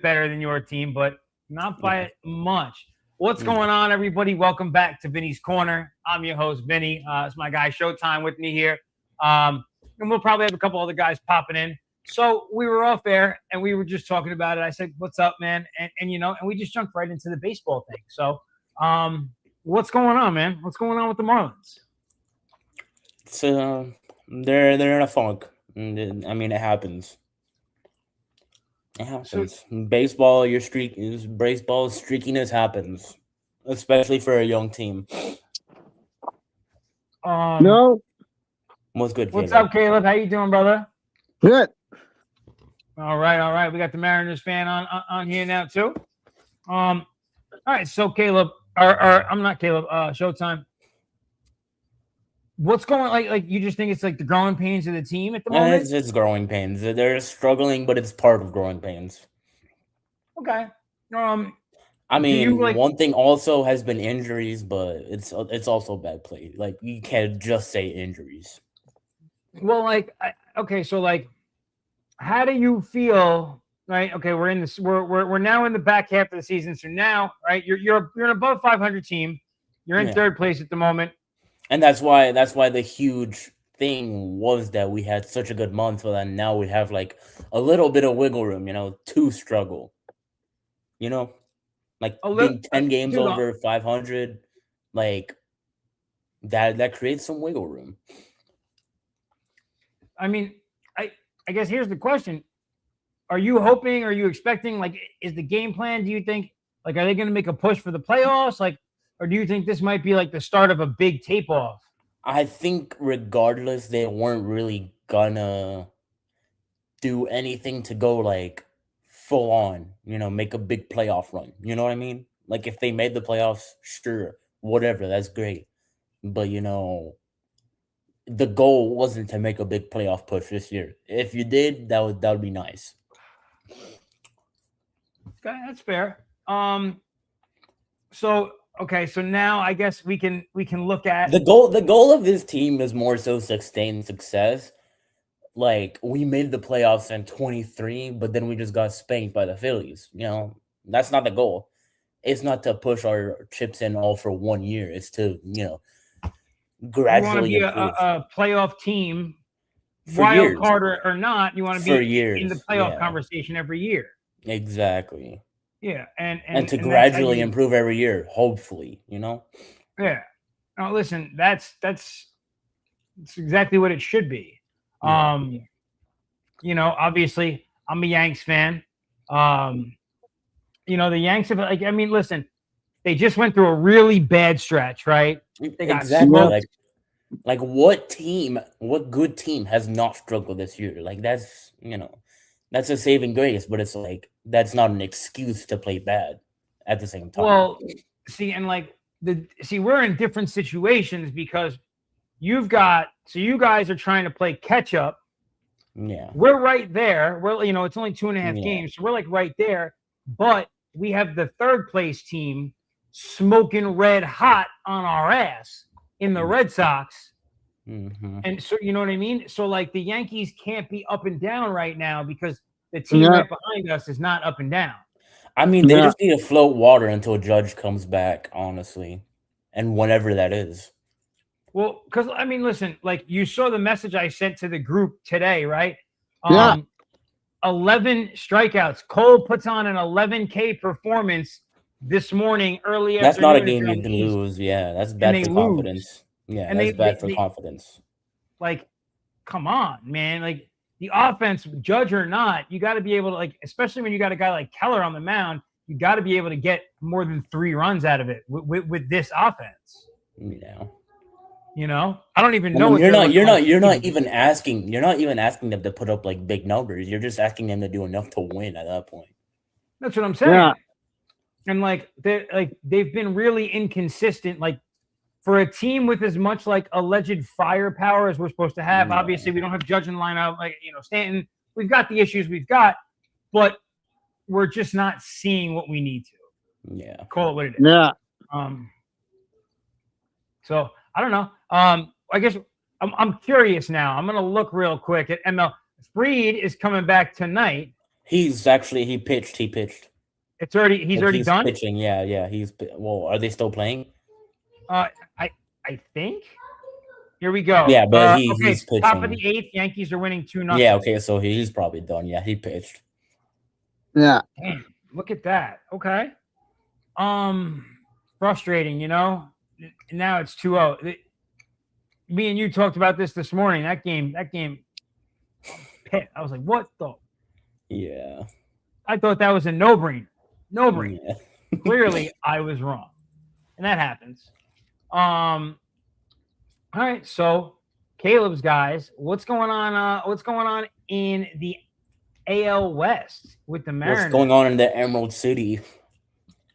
better than your team, but not by much. What's going on, everybody? Welcome back to Vinny's Corner. I'm your host, Vinny. It's my guy Showtime with me here. And we'll probably have a couple other guys popping in. So we were off air and we were just talking about it. I said, "What's up, man?" And we just jumped right into the baseball thing. So, what's going on, man? What's going on with the Marlins? So they're in a funk. I mean, it happens. It happens. Baseball, baseball streakiness happens, especially for a young team. No. What's good, What's Caleb? up, Caleb? How you doing, brother? Good. All right. We got the Mariners fan on here now too. All right. So Caleb, or I'm not Caleb. Showtime. What's going like? You just think it's like the growing pains of the team at the moment? It's growing pains. They're struggling, but it's part of growing pains. Okay. I mean, you, like- one thing also has been injuries, but it's also bad play. Like, you can't just say injuries. Well, how do you feel? Right. Okay. We're in this. We're now in the back half of the season. So now, right, you're an above 500 team. You're in third place at the moment. And that's why the huge thing was that we had such a good month, but then now we have like a little bit of wiggle room, to struggle. Like being 10 games over 500, like that creates some wiggle room. I mean, I guess here's the question. Are you hoping, are you expecting, like, is the game plan, do you think, like, are they going to make a push for the playoffs? Like, or do you think this might be like the start of a big tape off? I think regardless, they weren't really gonna do anything to go like full on, make a big playoff run. You know what I mean? Like if they made the playoffs, sure, whatever, that's great. But the goal wasn't to make a big playoff push this year. If you did, that would be nice. Okay, that's fair. So now I guess we can look at the goal. The goal of this team is more so sustained success. Like we made the playoffs in 23, but then we just got spanked by the Phillies. That's not the goal. It's not to push our chips in all for 1 year. It's to gradually you want to be a playoff team, for wild years. card or not. You want to for be years. in the playoff conversation every year. Exactly. Yeah, and to gradually improve every year, hopefully, Yeah. Now listen, that's exactly what it should be. Yeah. Obviously I'm a Yanks fan. The Yanks have listen, they just went through a really bad stretch, right? They got exactly like what good team has not struggled this year? Like that's that's a saving grace, but it's like that's not an excuse to play bad at the same time. Well, see, and we're in different situations because you guys are trying to play catch up. Yeah. We're right there. We're it's only 2.5 games, so we're like right there, but we have the third place team smoking red hot on our ass in the Red Sox. Mm-hmm. And so, you know what I mean? So, like, the Yankees can't be up and down right now because the team right behind us is not up and down. I mean, they just need to float water until Judge comes back, honestly, and whenever that is. Well, because, listen, like, you saw the message I sent to the group today, right? 11 strikeouts. Cole puts on an 11K performance this morning, early That's afternoon. not a game you can lose. Yeah, that's bad for confidence. Yeah, that's bad for confidence. Like, come on, man. Like, the offense, Judge or not, you got to be able to, like, especially when you got a guy like Keller on the mound, you got to be able to get more than 3 runs out of it with this offense. I don't even know. You're not even asking them to put up like big numbers. You're just asking them to do enough to win at that point. That's what I'm saying. Yeah. And they've been really inconsistent. Like, for a team with as much like alleged firepower as we're supposed to have, obviously we don't have Judge in the lineup, Stanton. We've got the issues we've got, but we're just not seeing what we need to. Yeah. Call it what it is. Yeah. So I don't know. I guess I'm curious now. I'm gonna look real quick at ML. Freed is coming back tonight. He's actually he pitched. He's already done. Pitching. Yeah. Well, are they still playing? I think. Here we go. Yeah, but Okay, he's pitching. top of the 8th. Yankees are winning 2-0. Yeah. Okay, so he's probably done. Yeah, he pitched. Yeah. Damn, look at that. Okay. Frustrating, Now it's 2-0. Me and you talked about this morning. That game. I was like, what the? Yeah. I thought that was a no-brainer. No-brainer. Yeah. Clearly, I was wrong, and that happens. All right, so Caleb's guys, what's going on? What's going on in the AL West with the Mariners? What's going on in the Emerald City?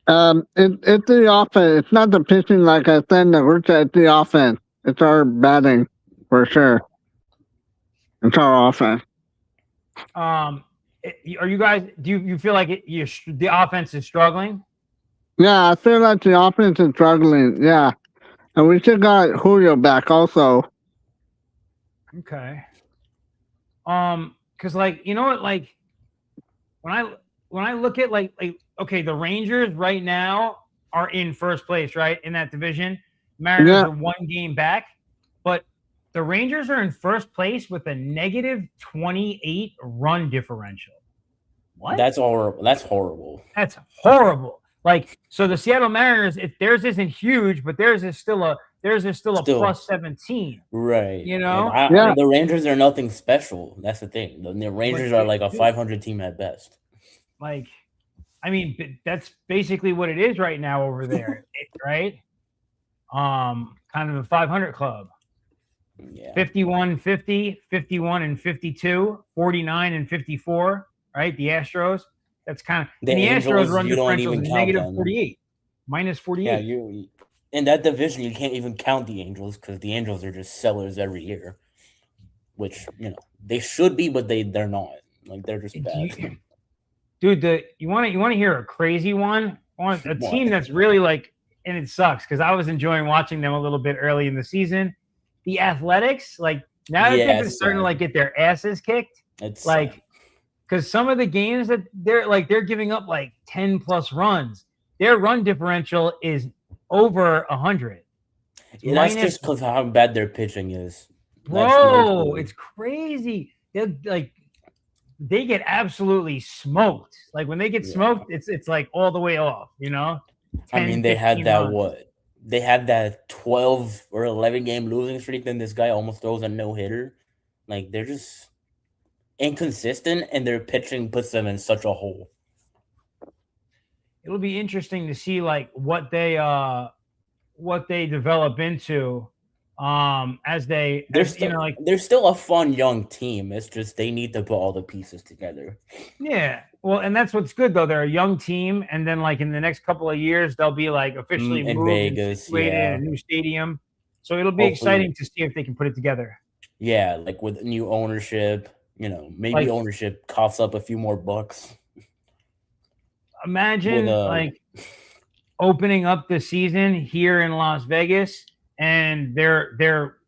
It's the offense. It's not the pitching, like I said in the group chat. It's the offense. It's our batting for sure. It's our offense. Are you guys? Do you feel like the offense is struggling? Yeah, I feel like the offense is struggling. Yeah, and we still got Julio back also. Okay. Because like what, like when I look at like okay, the Rangers right now are in first place, right, in that division. Mariners are 1 game back, but the Rangers are in first place with a negative 28 run differential. What? That's horrible. That's horrible. Like, so the Seattle Mariners, if theirs isn't huge, but theirs is still a plus 17. Right. The Rangers are nothing special. That's the thing. The Rangers are like a 500 team at best. Like, I mean, that's basically what it is right now over there, right? Kind of a 500 club. Yeah. 51, 50, 51 and 52, 49 and 54, right? The Astros. That's kind of the Astros run differential is negative 48, minus 48. Yeah, in that division you can't even count the Angels because the Angels are just sellers every year, which they should be, but they're not. Like, they're just bad. Dude, you want to hear a crazy one? A team that's really like, and it sucks because I was enjoying watching them a little bit early in the season. The Athletics, like, now that they're starting to like get their asses kicked, it's like, because some of the games that they're giving up like 10 plus runs, their run differential is over 100. That's just because how bad their pitching is. Bro, it's crazy. They get absolutely smoked. Like, when they get smoked, it's like all the way off, 10, I mean, they had that runs. They had that 12 or 11 game losing streak, then this guy almost throws a no-hitter. Like, they're just inconsistent, and their pitching puts them in such a hole. It'll be interesting to see like what they develop into they're still a fun young team. It's just they need to put all the pieces together. Yeah. Well, and that's what's good though. They're a young team, and then like in the next couple of years they'll be like officially moved in Vegas, in a new stadium. So it'll be exciting to see if they can put it together. Yeah, like with new ownership, maybe ownership coughs up a few more bucks. Imagine like opening up the season here in Las Vegas, and they're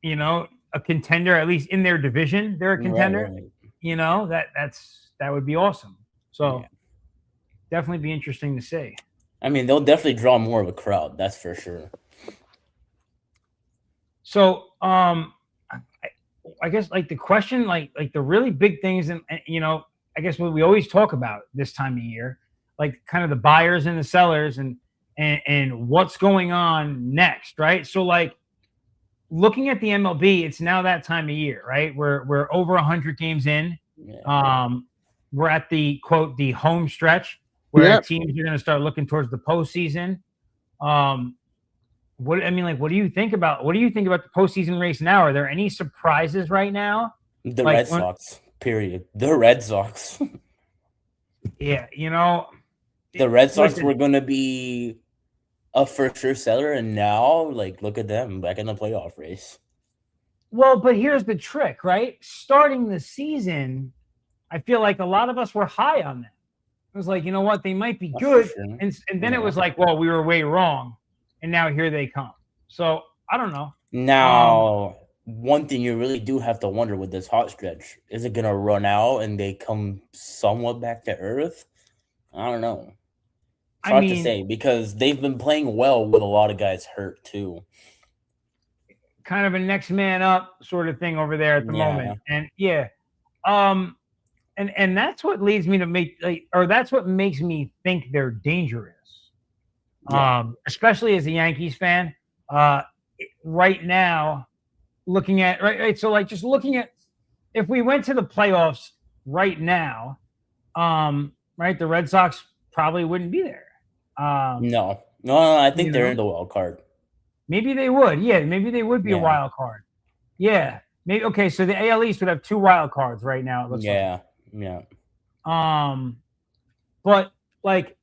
a contender, at least in their division. They're a contender. Right. That would be awesome. So definitely be interesting to see. I mean, they'll definitely draw more of a crowd. That's for sure. So I guess like the question, like the really big things, and I guess what we always talk about this time of year, like kind of the buyers and the sellers and what's going on next, right? So like looking at the MLB, it's now that time of year, right? We're over 100 games in. Yeah. We're at the quote the home stretch where teams are going to start looking towards the postseason. What do you think about the postseason race now? Are there any surprises right now? The Red Sox. Period. The Red Sox. Yeah, the Red Sox were going to be a for sure seller, and now, like, look at them back in the playoff race. Well, but here's the trick, right? Starting the season, I feel like a lot of us were high on them. It was like, you know what, they might be good, sure. and then it was like, well, we were way wrong, and now here they come. So I don't know. Now one thing you really do have to wonder with this hot stretch, is it gonna run out and they come somewhat back to earth? I don't know. It's I hard to mean, say because they've been playing well with a lot of guys hurt too. kind of a next man up sort of thing over there at the Yeah. moment. And yeah, and that's what leads me to that's what makes me think they're dangerous. Yeah. Especially as a Yankees fan, right now, looking at right. So like just looking at if we went to the playoffs right now, right, the Red Sox probably wouldn't be there. No, I think they're in the wild card. Maybe they would. Yeah, maybe they would be a wild card. Yeah. Maybe okay, so the AL East would have 2 wild cards right now, it looks like. Yeah. But like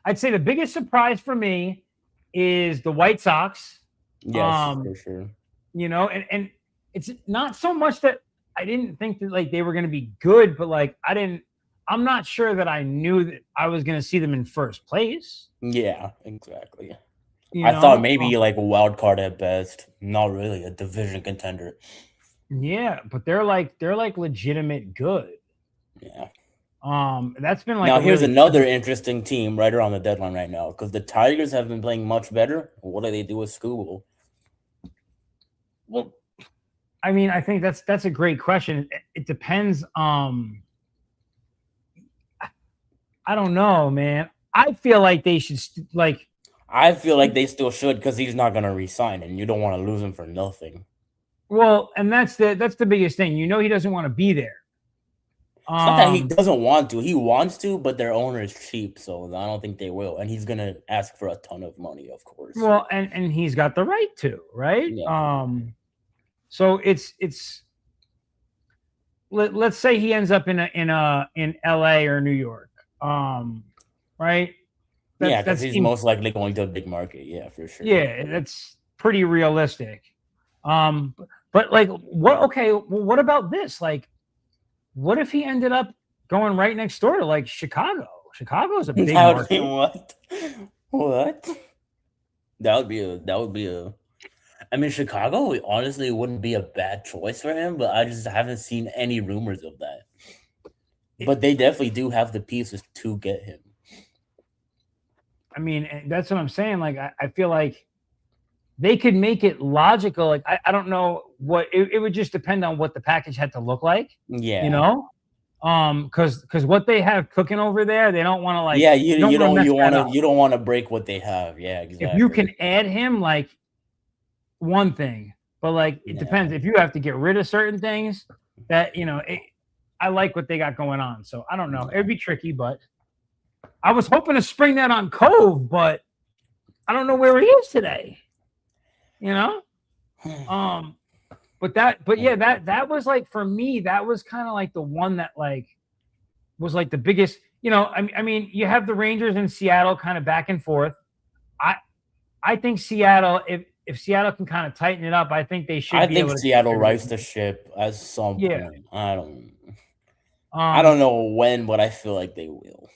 I'd say the biggest surprise for me is the White Sox. Yes, for sure. You know, and it's not so much that I didn't think that like they were going to be good, but like I'm not sure that I knew that I was going to see them in first place. Yeah, exactly. You I know? thought maybe like a wild card at best, not really a division contender. Yeah, but they're like legitimate good. Yeah. That's been like now here's another interesting team right around the deadline right now because the Tigers have been playing much better. What do they do with Scooble? Well, I mean, I think that's a great question. It depends. I don't know, man. I feel like they should I feel like they still should because he's not gonna resign, and you don't want to lose him for nothing. Well, and that's the biggest thing. You know, he doesn't want to be there. It's not that he doesn't want to. He wants to, but their owner is cheap, so I don't think they will. And he's gonna ask for a ton of money, of course. Well, and he's got the right to, right? Yeah. So it's let's say he ends up in LA or New York. Right? Because he's most likely going to a big market. Yeah, for sure. Yeah, that's pretty realistic. But like, what? Okay, well, what about this? Like, what if he ended up going right next door to like Chicago? Chicago's a big market. What? That would be a. I mean, Chicago honestly wouldn't be a bad choice for him, but I just haven't seen any rumors of that. But they definitely do have the pieces to get him. I mean, that's what I'm saying. Like, I feel like they could make it logical. Like, I don't know what it would just depend on what the package had to look like. Yeah. You know? Because what they have cooking over there, they don't want to like. Yeah, you don't want to break what they have. Yeah, exactly. If you can add him, like one thing, but like it depends. If you have to get rid of certain things, that I like what they got going on. So I don't know. It'd be tricky, but I was hoping to spring that on Cove, but I don't know where he is today. But yeah, that was like for me, that was kind of like the one that like was like the biggest. I mean, you have the Rangers and Seattle kind of back and forth. I think Seattle, if Seattle can kind of tighten it up, I think they should. I think Seattle rights the ship at some point. I don't know when, but I feel like they will.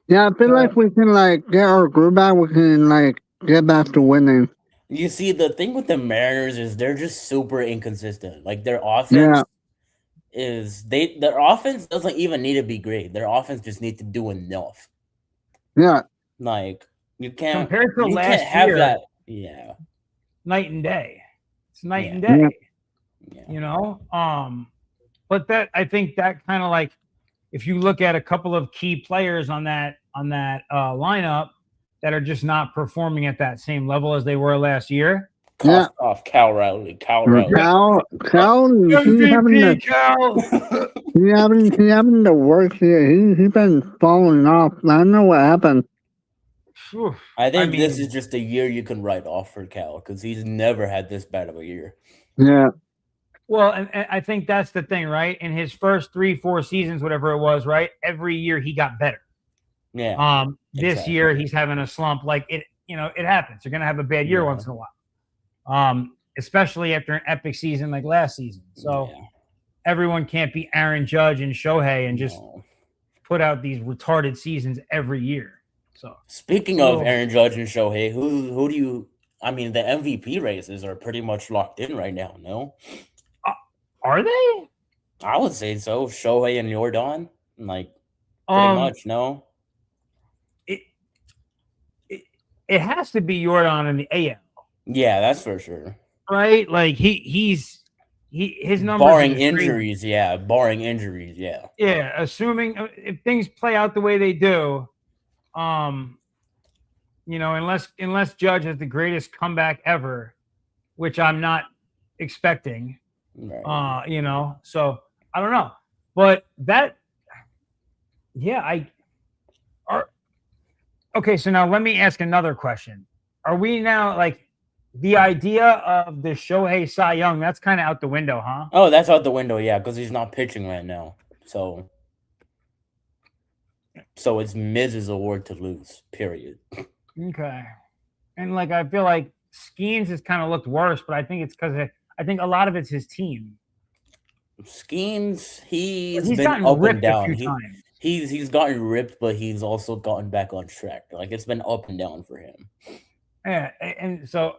Yeah, I feel like we can like get our groove back. We can like get back to winning. You see, the thing with the Mariners is they're just super inconsistent. Like their offense their offense doesn't even need to be great. Their offense just needs to do enough. Yeah, like you can't compared to last year. That. Yeah, night and day. It's night and day. Yeah. But that I think that kind of like if you look at a couple of key players on that lineup that are just not performing at that same level as they were last year. Off Cal Rowley. Cal, he having to work here. He's been falling off. I don't know what happened. I think this is just a year you can write off for Cal because he's never had this bad of a year. Yeah. Well, and I think that's the thing, right? In his first 3-4 seasons, whatever it was, right? Every year he got better. Yeah. This year he's having a slump. Like it happens. You're gonna have a bad year once in a while. Especially after an epic season like last season. So everyone can't be Aaron Judge and Shohei and just put out these retarded seasons every year. So speaking of Aaron Judge and Shohei, who do you I mean, the MVP races are pretty much locked in right now. No, Are they? I would say so. Shohei and Jordan, like pretty much. No, it has to be Jordan in the AL. Yeah, that's for sure. Right? Like his numbers barring are injuries, yeah. Barring injuries, yeah. Yeah, assuming if things play out the way they do, unless Judge has the greatest comeback ever, which I'm not expecting. Right. So I don't know. But okay, so now let me ask another question. Are we now like the idea of the Shohei Cy Young, that's kind of out the window, huh? Oh, that's out the window, yeah, because he's not pitching right now. So it's Miz's award to lose, period. Okay. And like I feel like Skeens has kind of looked worse, but I think it's because I think a lot of it's his team. Skeens, he's been up and down. He's gotten ripped, but he's also gotten back on track. Like it's been up and down for him. Yeah, and so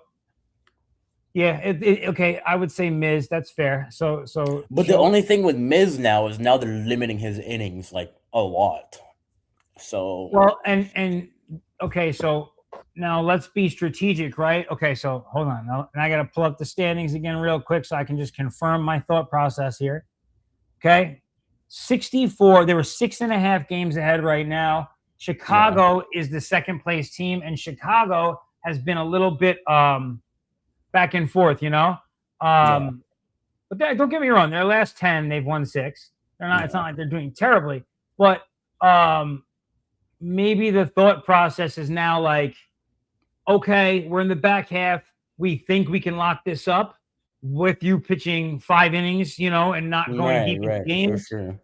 okay, I would say Miz. That's fair. But the only thing with Miz now is now they're limiting his innings like a lot. So and okay, so now let's be strategic, right? Okay, so hold on. Now I got to pull up the standings again real quick so I can just confirm my thought process here. Okay, 64. There were 6.5 games ahead right now. Chicago is the second place team, and Chicago has been a little bit back and forth, But don't get me wrong. Their last 10, they've won 6. They're not. It's not like they're doing terribly, but maybe the thought process is now like, okay, we're in the back half. We think we can lock this up with you pitching 5 innings, and not going deep in games. For sure.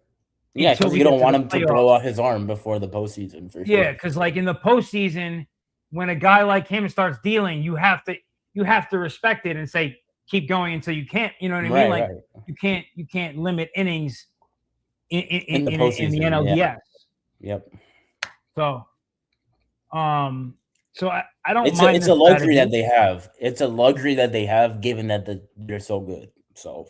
Yeah, because you don't want him to blow out his arm before the postseason, for sure. Yeah, because like in the postseason, when a guy like him starts dealing, you have to respect it and say, keep going until you can't. You know what I mean? Like you can't limit innings in the NLDS. Yeah. Yep. So, I don't mind. It's a luxury that they have. It's a luxury that they have, given that they're so good. So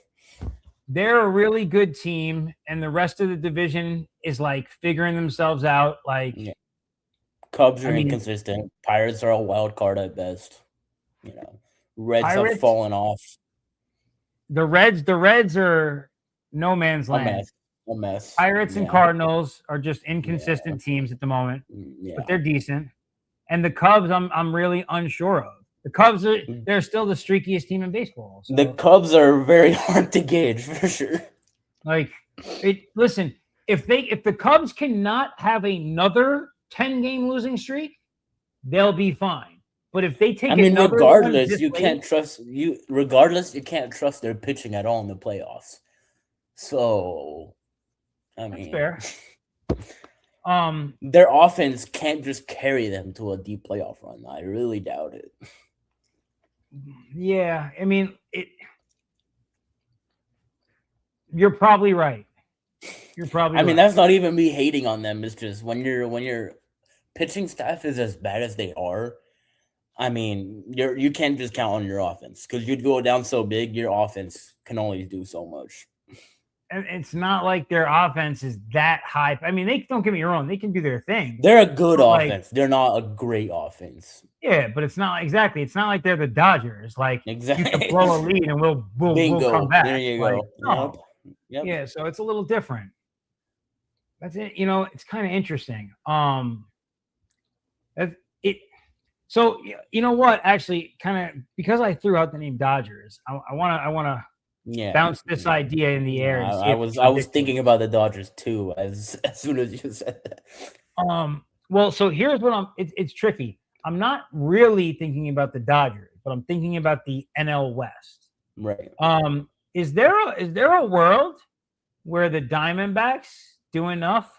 they're a really good team, and the rest of the division is like figuring themselves out. Like Cubs are inconsistent. Pirates are a wild card at best. Reds have fallen off. The Reds are no man's land. A mess. Pirates and Cardinals are just inconsistent teams at the moment, but they're decent. And the Cubs, I'm really unsure of. The Cubs they're still the streakiest team in baseball. So. The Cubs are very hard to gauge for sure. Like, listen, if the Cubs cannot have another 10-game losing streak, they'll be fine. But if they take regardless, you can't trust their pitching at all in the playoffs. So, that's fair. Their offense can't just carry them to a deep playoff run. I really doubt it. Yeah, you're probably right. That's not even me hating on them. It's just when your pitching staff is as bad as they are, you can't just count on your offense because you'd go down so big. Your offense can only do so much. And it's not like their offense is that hype. They don't get me wrong; they can do their thing. They're a good offense. They're not a great offense. Yeah, but it's not exactly. It's not like they're the Dodgers. Like you can blow a lead and we'll come back. There you go. No. Yep. Yeah, so it's a little different. That's it. It's kind of interesting. So you know what? Actually, kind of because I threw out the name Dodgers, I want to bounce this idea in the air. I was thinking about the Dodgers too as soon as you said that. Well, so here's what it's tricky. I'm not really thinking about the Dodgers, but I'm thinking about the NL West. Right. Is there a world where the Diamondbacks do enough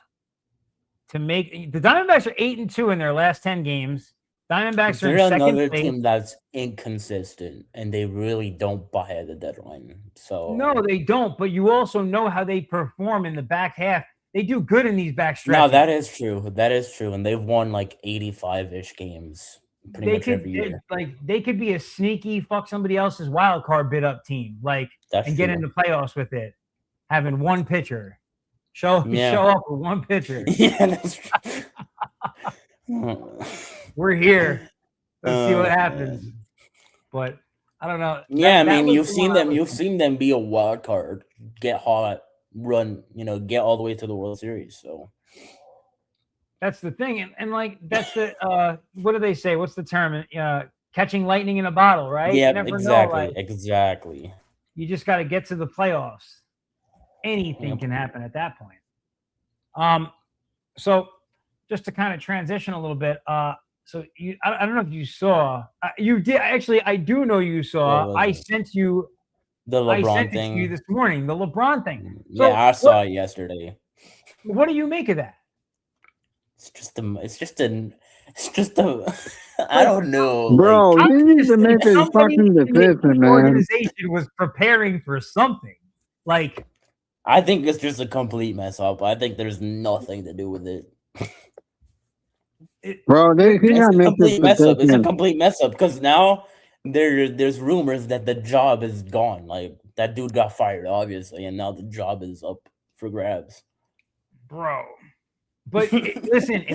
to make the Diamondbacks are 8-2 in their last 10 games. Diamondbacks are in second another place. Team that's inconsistent and they really don't buy at the deadline. So no, they don't. But you also know how they perform in the back half. They do good in these back stretches. No, that is true. And they've won like 85-ish games pretty much every year. They could be a sneaky fuck somebody else's wild card bid up team, and get into playoffs with it, having one pitcher. Show up with one pitcher. Yeah, that's We're here. Let's see what happens. Man. But I don't know. You've seen them be a wild card, get hot, run, get all the way to the World Series. So that's the thing, and that's the what do they say? What's the term? Catching lightning in a bottle, right? Yeah, exactly. You just got to get to the playoffs. Anything can happen at that point. So just to kind of transition a little bit, so I don't know if you saw, you did actually. I do know you saw. I sent you the LeBron thing to you this morning. The LeBron thing. So I saw it yesterday. What do you make of that? It's just a. I don't know, bro. You need to make a fucking decision, man. Organization was preparing for something. I think it's just a complete mess up. I think there's nothing to do with it. Bro, it's a complete mess up. It's a complete mess up because now there's rumors that the job is gone. Like that dude got fired, obviously, and now the job is up for grabs. Bro, but listen,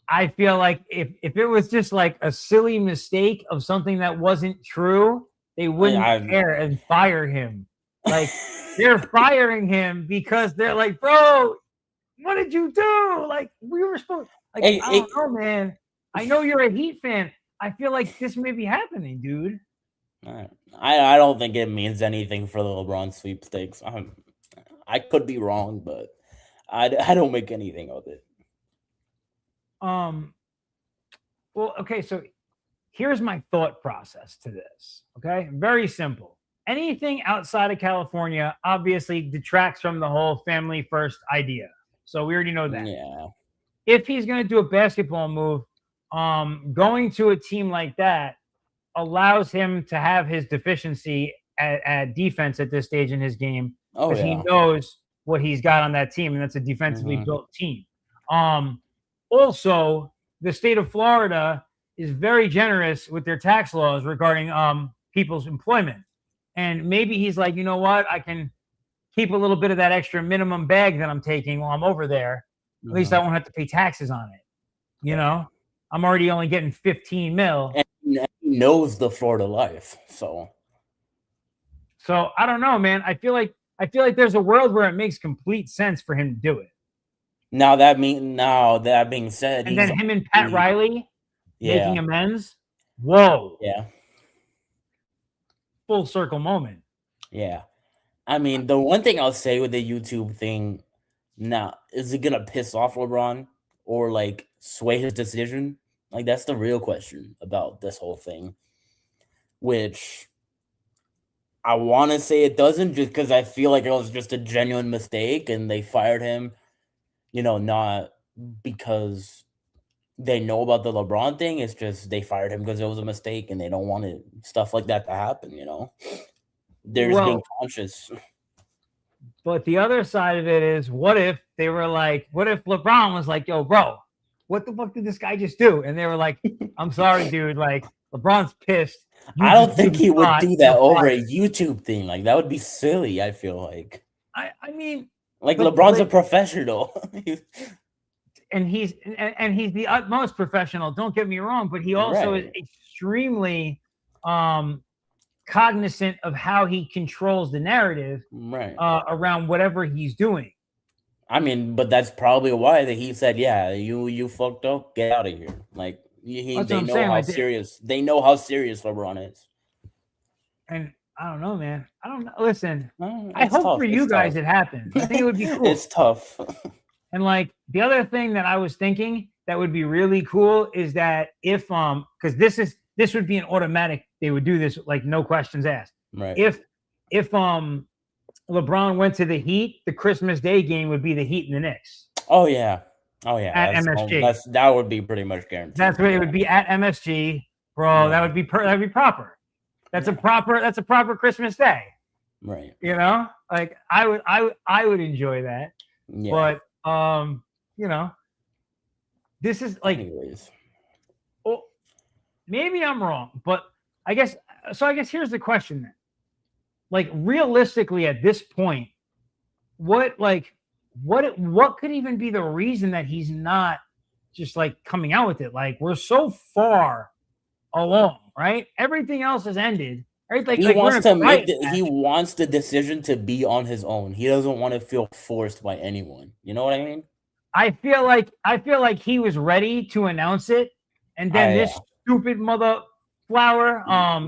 I feel like if it was just like a silly mistake of something that wasn't true, they wouldn't care and fire him. Like they're firing him because they're like, bro, what did you do? Like we were supposed. Like I don't know, man. I know you're a Heat fan. I feel like this may be happening, dude. I don't think it means anything for the LeBron sweepstakes. I could be wrong, but I don't make anything of it. Well, okay, so here's my thought process to this. Okay, very simple. Anything outside of California obviously detracts from the whole family first idea. So we already know that. Yeah. If he's going to do a basketball move, going to a team like that allows him to have his deficiency at defense at this stage in his game because he knows what he's got on that team, and that's a defensively built team. Also, the state of Florida is very generous with their tax laws regarding people's employment. And maybe he's like, you know what? I can keep a little bit of that extra minimum bag that I'm taking while I'm over there. At least I won't have to pay taxes on it. You know, I'm already only getting 15 mil. And he knows the Florida life. So I don't know, man. I feel like there's a world where it makes complete sense for him to do it. Now that being said, and then him and Pat Riley making amends. Whoa. Yeah. Full circle moment. Yeah. I mean, the one thing I'll say with the YouTube thing now, is it gonna piss off LeBron or like sway his decision? Like that's the real question about this whole thing. Which I want to say it doesn't, just because I feel like it was just a genuine mistake and they fired him, not because they know about the LeBron thing. It's just they fired him because it was a mistake and they don't want stuff like that to happen, They're just being conscious. But the other side of it is, what if LeBron was like, yo, bro, what the fuck did this guy just do? And they were like, I'm sorry, dude. Like, LeBron's pissed. I don't think he would do that over a YouTube thing. Like, that would be silly, I feel like. I mean... Like, LeBron's a professional. and he's the utmost professional, don't get me wrong, but he also is extremely cognizant of how he controls the narrative around whatever he's doing. I mean, but that's probably why that he said, yeah, you fucked up, get out of here. Like, they know how serious LeBron is. And I don't know, man. I don't know. Listen, I hope for you guys it happens. I think it would be cool. It's tough. And like the other thing that I was thinking that would be really cool is that if because this would be an automatic, they would do this like no questions asked. Right. If LeBron went to the Heat, the Christmas Day game would be the Heat and the Knicks. Oh yeah. At MSG. That would be pretty much guaranteed. That's what it would be at MSG, bro. Yeah. That would be proper. That's a proper Christmas Day. Right. Like I would enjoy that. Yeah. But this is like, Anyways, well, maybe I'm wrong, but I guess here's the question then. Like realistically at this point, what could even be the reason that he's not just like coming out with it? Like we're so far along, right? Everything else has ended. Right? Like, he like wants to make he wants the decision to be on his own. He doesn't want to feel forced by anyone. You know what I mean? I feel like he was ready to announce it, and then this stupid mother flower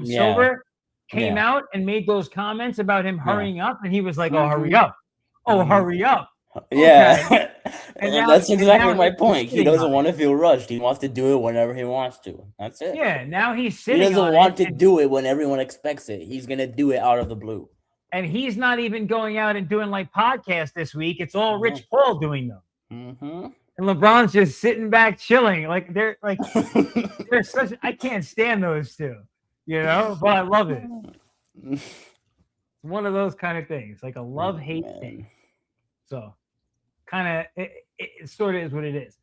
Silver came out and made those comments about him hurrying up, and he was like, "Oh, hurry up! Oh, hurry up!" Yeah, okay. and that's exactly my point. He doesn't want to feel rushed. He wants to do it whenever he wants to. That's it. Yeah, now he's sitting. He doesn't want to do it when everyone expects it. He's gonna do it out of the blue. And he's not even going out and doing like podcasts this week. It's all Rich Paul doing them. And LeBron's just sitting back chilling. Like they're such. I can't stand those two, you know. But I love it. It's one of those kind of things, like a love-hate thing. So, kind of, it sort of is what it is.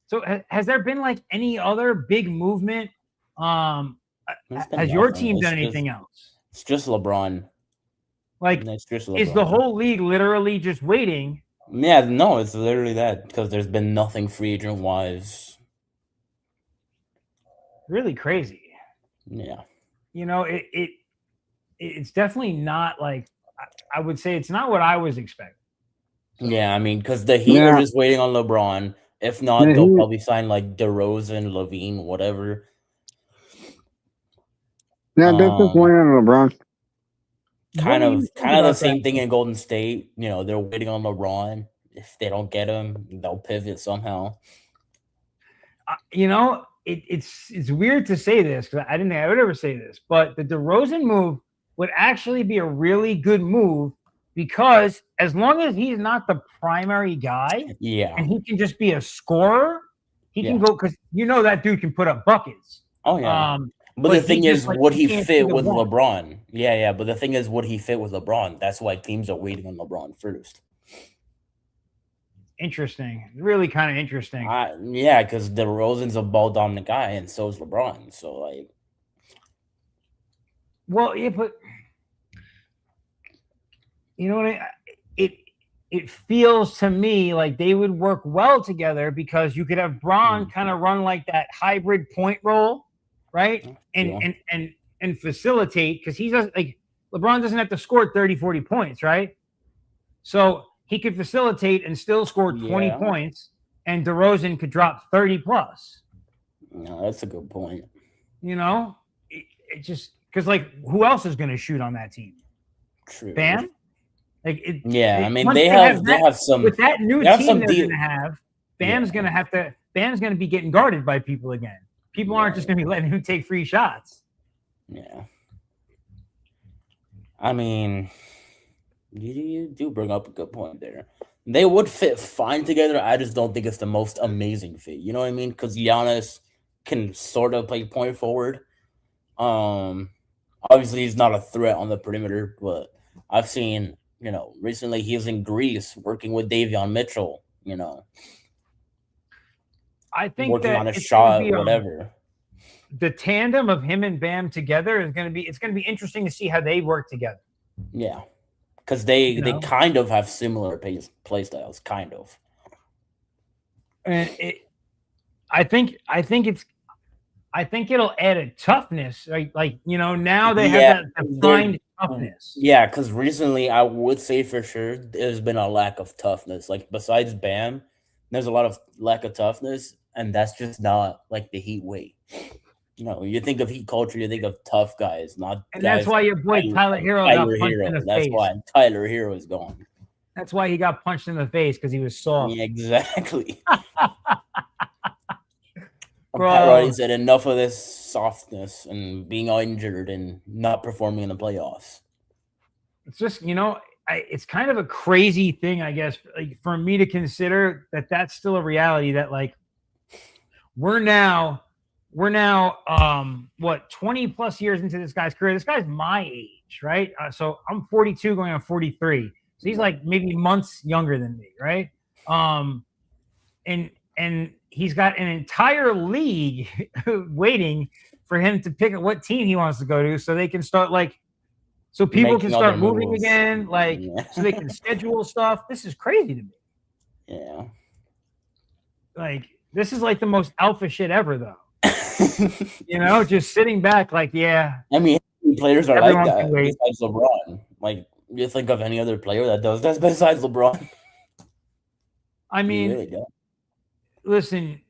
So has there been like any other big movement? Has your team done anything else? It's just LeBron. Like, is the whole league literally just waiting? Yeah, no, it's literally that because there's been nothing free agent wise. Really crazy. Yeah. You know, it's definitely not like I would say it's not what I was expecting. So. Yeah, I mean, because the Heat are just waiting on LeBron. If not, they'll probably sign like DeRozan, Levine, whatever. Yeah, they're just waiting on LeBron. Kind of the same thing in Golden State. You know, they're waiting on LeBron. If they don't get him, they'll pivot somehow. You know, it's weird to say this because I didn't think I would ever say this, but the DeRozan move would actually be a really good move because as long as he's not the primary guy, and he can just be a scorer, he can go because you know that dude can put up buckets. Oh yeah. But the thing is, would he fit with LeBron? Yeah. But the thing is, would he fit with LeBron? That's why teams are waiting on LeBron first. Interesting. Really kind of interesting. Yeah, because DeRozan's a ball dominant guy, and so is LeBron. So, like. Well, yeah, but you know what? It feels to me like they would work well together because you could have Bron kind of run like that hybrid point role. Right. And facilitate because he doesn't like LeBron doesn't have to score 30, 40 points. Right. So he could facilitate and still score 20 points and DeRozan could drop 30 plus. No, that's a good point. You know, it just because like who else is going to shoot on that team? True. Bam. Like I mean, they have some with that new team they're going to have. Bam's going to be getting guarded by people again. People aren't just going to be letting him take free shots. Yeah. I mean, you do bring up a good point there. They would fit fine together. I just don't think it's the most amazing fit. You know what I mean? Because Giannis can sort of play point forward. Obviously, he's not a threat on the perimeter, but I've seen, you know, recently he was in Greece working with Davion Mitchell, you know. I think working that on a shot, whatever. The tandem of him and Bam together is going to be interesting to see how they work together. Yeah, because they kind of have similar play styles, kind of. And I think it'll add a toughness, right? Like you know, now they have that defined toughness. Yeah, because recently I would say for sure there's been a lack of toughness. Like besides Bam, there's a lot of lack of toughness. And that's just not like the Heat way. You know, you think of Heat culture, you think of tough guys, not. And that's why your boy Tyler Hero got punched in the face. That's why Tyler Hero is gone. That's why he got punched in the face because he was soft. Yeah, exactly. Pat Riley said enough of this softness and being injured and not performing in the playoffs. It's just, you know, it's kind of a crazy thing, I guess, like, for me to consider that that's still a reality that like. We're now what 20 plus years into this guy's career. This guy's my age, right? So I'm 42 going on 43. So he's like maybe months younger than me, right? And he's got an entire league waiting for him to pick what team he wants to go to, so they can start so people Making can start other moving moves. again, Yeah. so they can schedule stuff. This is crazy to me. Yeah. This is the most alpha shit ever, though. Just sitting back, yeah. I mean, players are Everyone like can that wait. besides LeBron. You think of any other player that does that besides LeBron? I You mean, really don't. listen,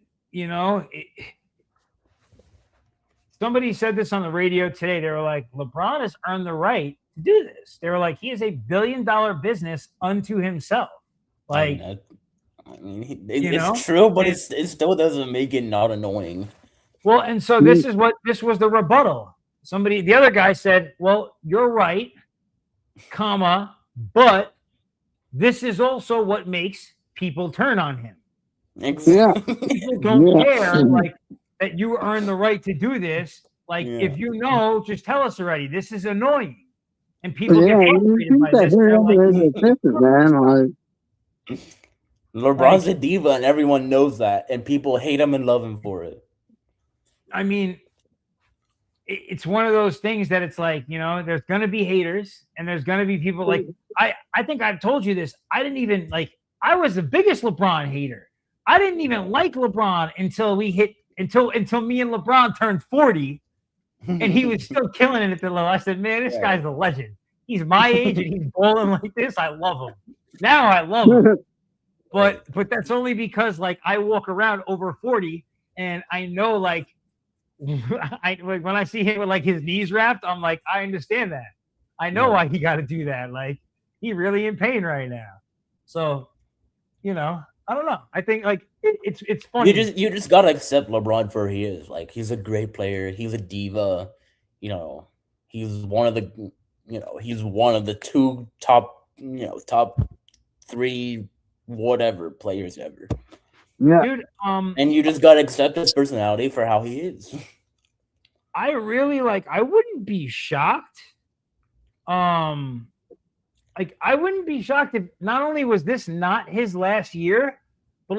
somebody said this on the radio today. They were like, LeBron has earned the right to do this. They were like, he is a billion-dollar business unto himself. It's true, but it still doesn't make it not annoying. Well, and so this was the rebuttal. The other guy said, well, you're right, comma, but this is also what makes people turn on him. Exactly. People don't care that you earn the right to do this. If you know, just tell us already. This is annoying. And people get frustrated by this. LeBron's a diva and everyone knows that, and people hate him and love him for it. I mean, it's one of those things that it's there's going to be haters and there's going to be people I think I've told you this. I didn't even I was the biggest LeBron hater. I didn't even like LeBron until me and LeBron turned 40 and he was still killing it at the level. I said, man, this guy's a legend. He's my age and he's bowling like this. I love him. Now I love him. But that's only because I walk around over 40 and I know when I see him with his knees wrapped, I'm I understand that. I know why he got to do that. He really in pain right now. So, I don't know. I think it's funny. You just gotta accept LeBron for who he is. He's a great player. He's a diva. He's one of the two top 3 whatever players ever. Yeah, dude. And you just gotta accept his personality for how he is. I really I wouldn't be shocked. I wouldn't be shocked if not only was this not his last year, but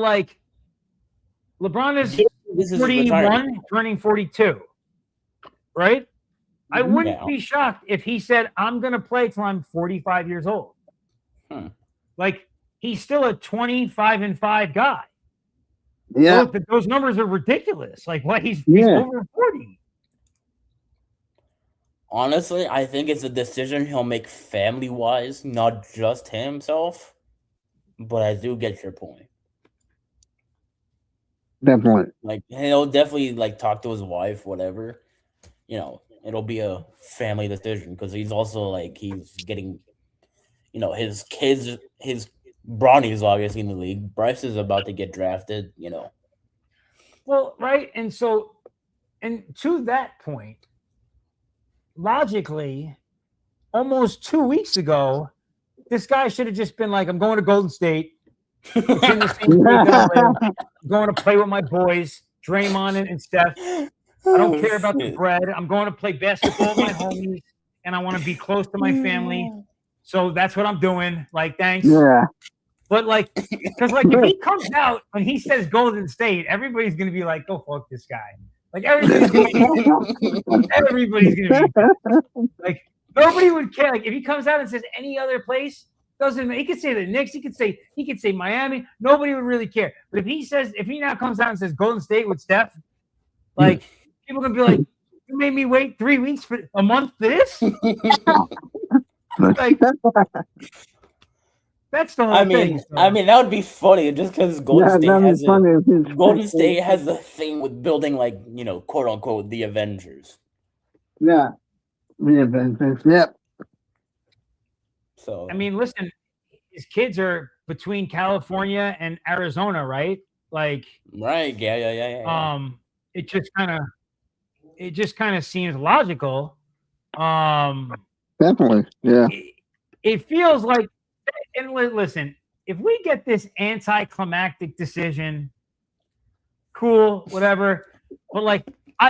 LeBron is 41, turning 42, right? I wouldn't be shocked if he said, I'm going to play till I'm 45 years old. He's still a 25-5 guy. Yeah. Those numbers are ridiculous. He's over 40. Honestly, I think it's a decision he'll make family-wise, not just himself. But I do get your point. Definitely. He'll definitely talk to his wife, whatever. It'll be a family decision because he's also he's getting, his kids, his Bronny's obviously in the league. Bryce is about to get drafted. Well, right, and so, and to that point. Logically, almost 2 weeks ago, this guy should have just been I'm going to Golden State. It's in the same state that I live. I'm going to play with my boys, Draymond and Steph. I don't care about the bread. I'm going to play basketball with my homies, and I want to be close to my family. So that's what I'm doing. Thanks. Yeah. But because if he comes out and he says Golden State, everybody's gonna be like, "Go fuck this guy." Everybody's gonna be nobody would care. If he comes out and says any other place, doesn't he could say the Knicks, he could say Miami, nobody would really care. But if he now comes out and says Golden State with Steph, people are gonna be like, you made me wait 3 weeks for a month for this? That's the whole thing. I mean, that would be funny just because Golden State has the thing with building, quote unquote, the Avengers. Yeah. The Avengers. Yep. So, I mean, listen, his kids are between California and Arizona, right? Right. Yeah. It just kind of seems logical. Definitely. Yeah. It feels like. And listen, if we get this anticlimactic decision, cool, whatever. But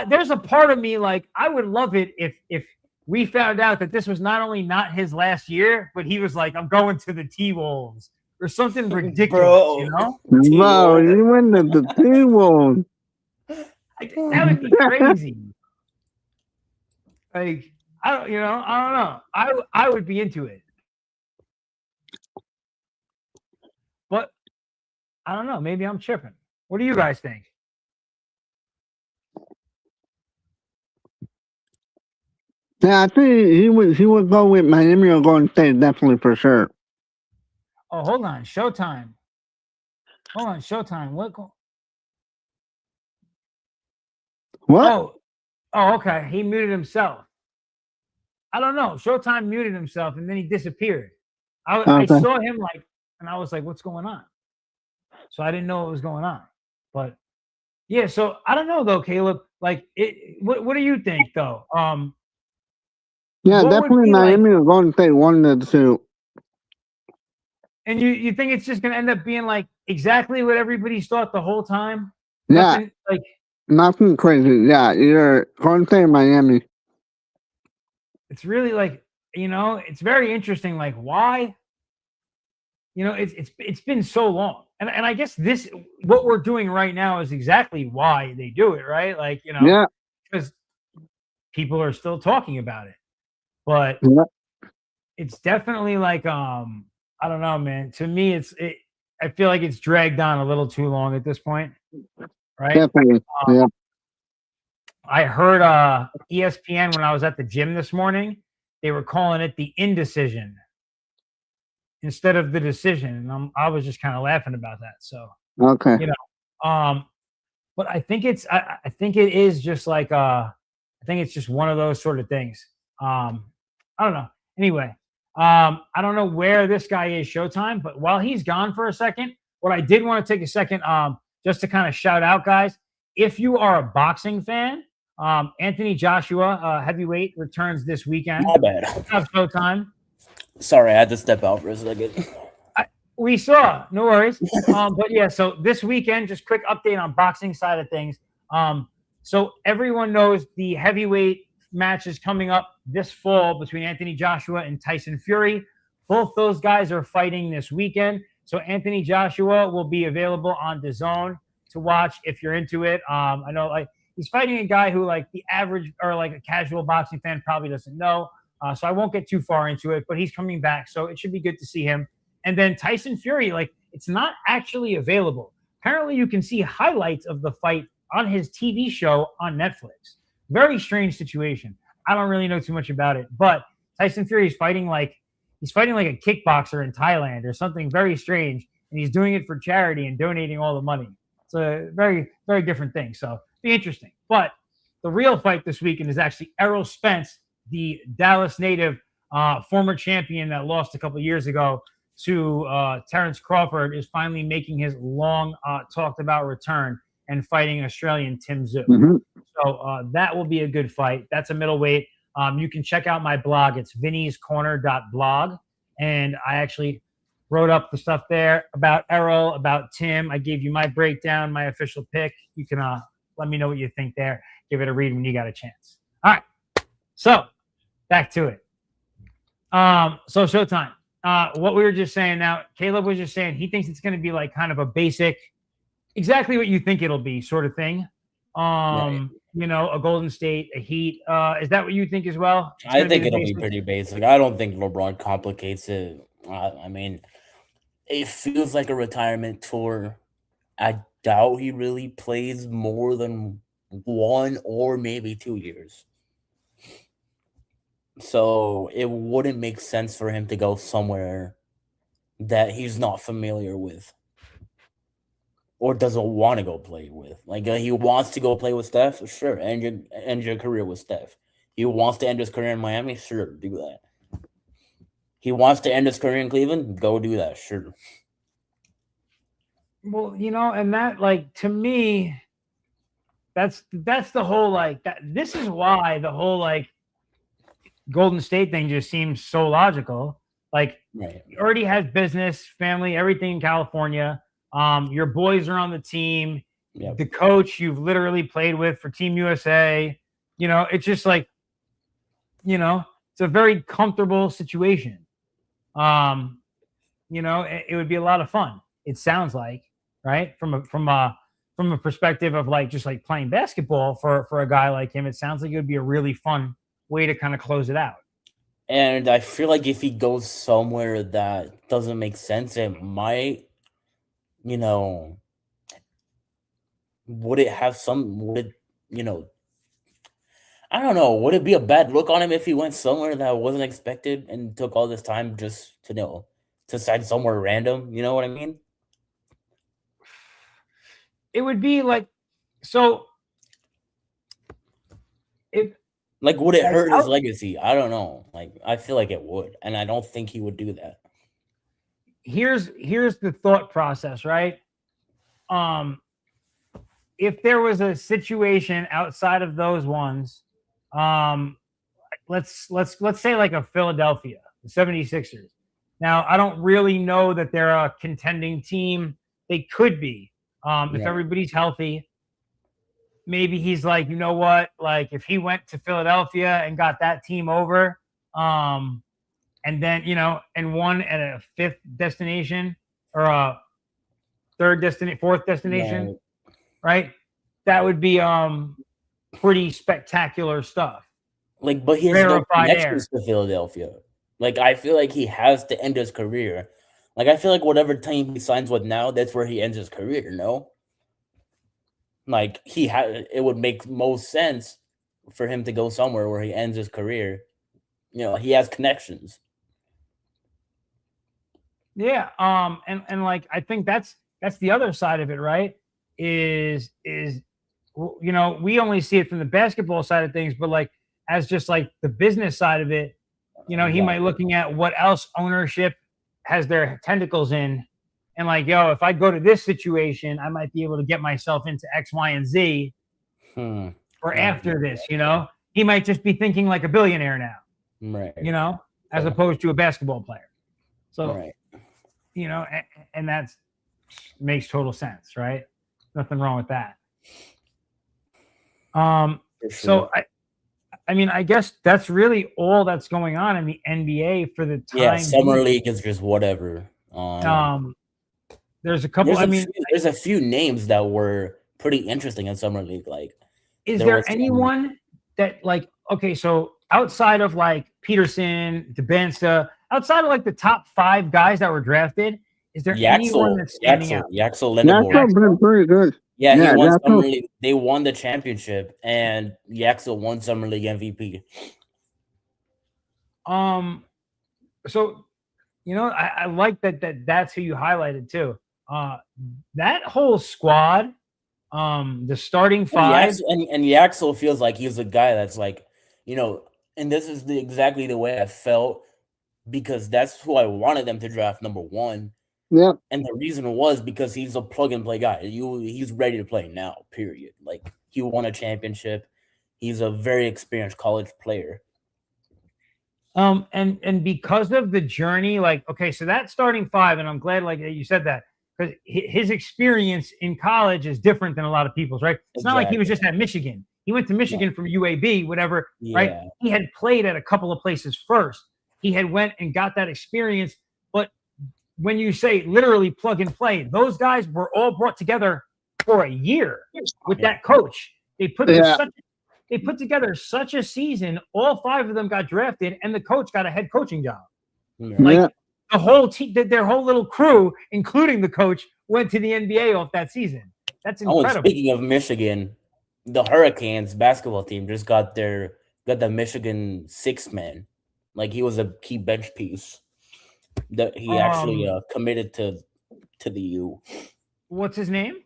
there's a part of me I would love it if we found out that this was not only not his last year, but he was I'm going to the T-Wolves or something ridiculous, Bro. you know? No, you went to the T-Wolves. That would be crazy. Like, I don't know. I would be into it. But I don't know. Maybe I'm tripping. What do you guys think? Yeah, I think he would go with Miami or Golden State, definitely for sure. Oh, hold on. Showtime. Hold on. Showtime. What? What? Oh, okay. He muted himself. I don't know. Showtime muted himself and then he disappeared. I Okay. saw him and I was like, what's going on? So I didn't know what was going on. But yeah, so I don't know though, Caleb. Like, what do you think though? Yeah, what would definitely be like- Miami or Golden State, one of the two. and you think it's just gonna end up being like exactly what everybody's thought the whole time? Yeah, nothing crazy. Yeah, either Golden State or Miami. It's really like, it's very interesting. Like, why? It's been so long, and I guess what we're doing right now is exactly why they do it, right? Like, Yeah, because people are still talking about it, but yeah, it's definitely like, I don't know, man. To me, I feel like it's dragged on a little too long at this point, right? definitely. Yeah. I heard ESPN when I was at the gym this morning, they were calling it the indecision instead of the decision, and I was just kind of laughing about that. So Okay. but I think I think it is just like I think it's just one of those sort of things. I don't know. Anyway, I don't know where this guy is, Showtime, but while he's gone for a second, what I did want to take a second just to kind of shout out, guys, if you are a boxing fan, Anthony Joshua, heavyweight, returns this weekend. My bad. Have Showtime. Sorry, I had to step out for a second. We saw, no worries. But yeah, so this weekend, just quick update on boxing side of things. So everyone knows the heavyweight match is coming up this fall between Anthony Joshua and Tyson Fury. Both those guys are fighting this weekend. So Anthony Joshua will be available on DAZN to watch if you're into it. I know like he's fighting a guy who like the average or like a casual boxing fan probably doesn't know. So I won't get too far into it, but he's coming back. So it should be good to see him. And then Tyson Fury, like it's not actually available. Apparently you can see highlights of the fight on his TV show on Netflix. Very strange situation. I don't really know too much about it, but Tyson Fury is fighting like a kickboxer in Thailand or something very strange. And he's doing it for charity and donating all the money. It's a very, very different thing. So be interesting. But the real fight this weekend is actually Errol Spence, the Dallas native, former champion that lost a couple of years ago to Terrence Crawford, is finally making his long talked about return and fighting Australian Tim Tszyu. Mm-hmm. So that will be a good fight. That's a middleweight. You can check out my blog. It's vinnyscorner.blog. And I actually wrote up the stuff there about Errol, about Tim. I gave you my breakdown, my official pick. You can let me know what you think there. Give it a read when you got a chance. All right. So back to it. So Showtime. What we were just saying now, Caleb was just saying he thinks it's going to be like kind of a basic, exactly what you think it'll be sort of thing. Right. A Golden State, a Heat. Is that what you think as well? I think it'll be pretty basic. I don't think LeBron complicates it. I mean, it feels like a retirement tour. I doubt he really plays more than 1 or maybe 2 years. So it wouldn't make sense for him to go somewhere that he's not familiar with or doesn't want to go play with. Like he wants to go play with Steph, sure, end your career with Steph. He wants to end his career in Miami, sure, do that. He wants to end his career in Cleveland, go do that, sure. Well, and that, like, to me, that's the whole, like, that. This is why the whole, like, Golden State thing just seems so logical. Like, right. You already have business, family, everything in California. Your boys are on the team. Yep. The coach you've literally played with for Team USA. It's just like, it's a very comfortable situation. it would be a lot of fun. It sounds like, right? From a perspective of like just like playing basketball for a guy like him, it sounds like it would be a really fun way to kind of close it out. And I feel like if he goes somewhere that doesn't make sense, it might, would it, I don't know, would it be a bad look on him if he went somewhere that wasn't expected and took all this time just to sign somewhere random? You know what I mean? It would be like, so if like, would it hurt his legacy? I don't know. Like, I feel like it would, and I don't think he would do that. Here's the thought process, right? If there was a situation outside of those ones, let's say like a Philadelphia, the 76ers. Now, I don't really know that they're a contending team. They could be, if everybody's healthy. Maybe he's like, you know what? Like, if he went to Philadelphia and got that team over, and then and won at a fifth destination or a fourth destination, right? That would be pretty spectacular stuff. Like, but he has no connections to Philadelphia. Like, I feel like he has to end his career. Like, I feel like whatever team he signs with now, that's where he ends his career. No. Like, it would make most sense for him to go somewhere where he ends his career. He has connections. Yeah. And like, I think that's the other side of it, right? Is we only see it from the basketball side of things, but like as just like the business side of it, he might looking at what else ownership has their tentacles in. And like, if I go to this situation, I might be able to get myself into X, Y, and Z or after this, he might just be thinking like a billionaire now, right? As opposed to a basketball player. So, and that makes total sense, right? Nothing wrong with that. Sure. So I mean, I guess that's really all that's going on in the NBA for the time. Yeah, summer league is just whatever. There's a couple. There's a few names that were pretty interesting in summer league. Like, is there anyone that like? Okay, so outside of like Peterson, DeBansta, outside of like the top 5 guys that were drafted, is there anyone that's standing out? Yaxel Lindeborg. Been pretty good. Yeah, he won summer league. They won the championship, and Yaxel won summer league MVP. So, I like that's who you highlighted too. That whole squad, the starting 5, and Yaxel feels like he's a guy that's like, and this is exactly the way I felt because that's who I wanted them to draft number 1. Yeah. And the reason was because he's a plug and play guy. He's ready to play now, period. Like, he won a championship. He's a very experienced college player. And because of the journey, like, okay, so that starting 5, and I'm glad like you said that, because his experience in college is different than a lot of people's, right? It's not like he was just at Michigan. He went to Michigan from UAB, whatever, right? He had played at a couple of places first. He had went and got that experience. But when you say literally plug and play, those guys were all brought together for a year with that coach. They put together such a season. All 5 of them got drafted, and the coach got a head coaching job. Like the whole team, their whole little crew, including the coach, went to the NBA off that season. That's incredible. Oh, speaking of Michigan, the Hurricanes basketball team just got the Michigan 6-man. Like, he was a key bench piece. That he actually committed to the U. What's his name?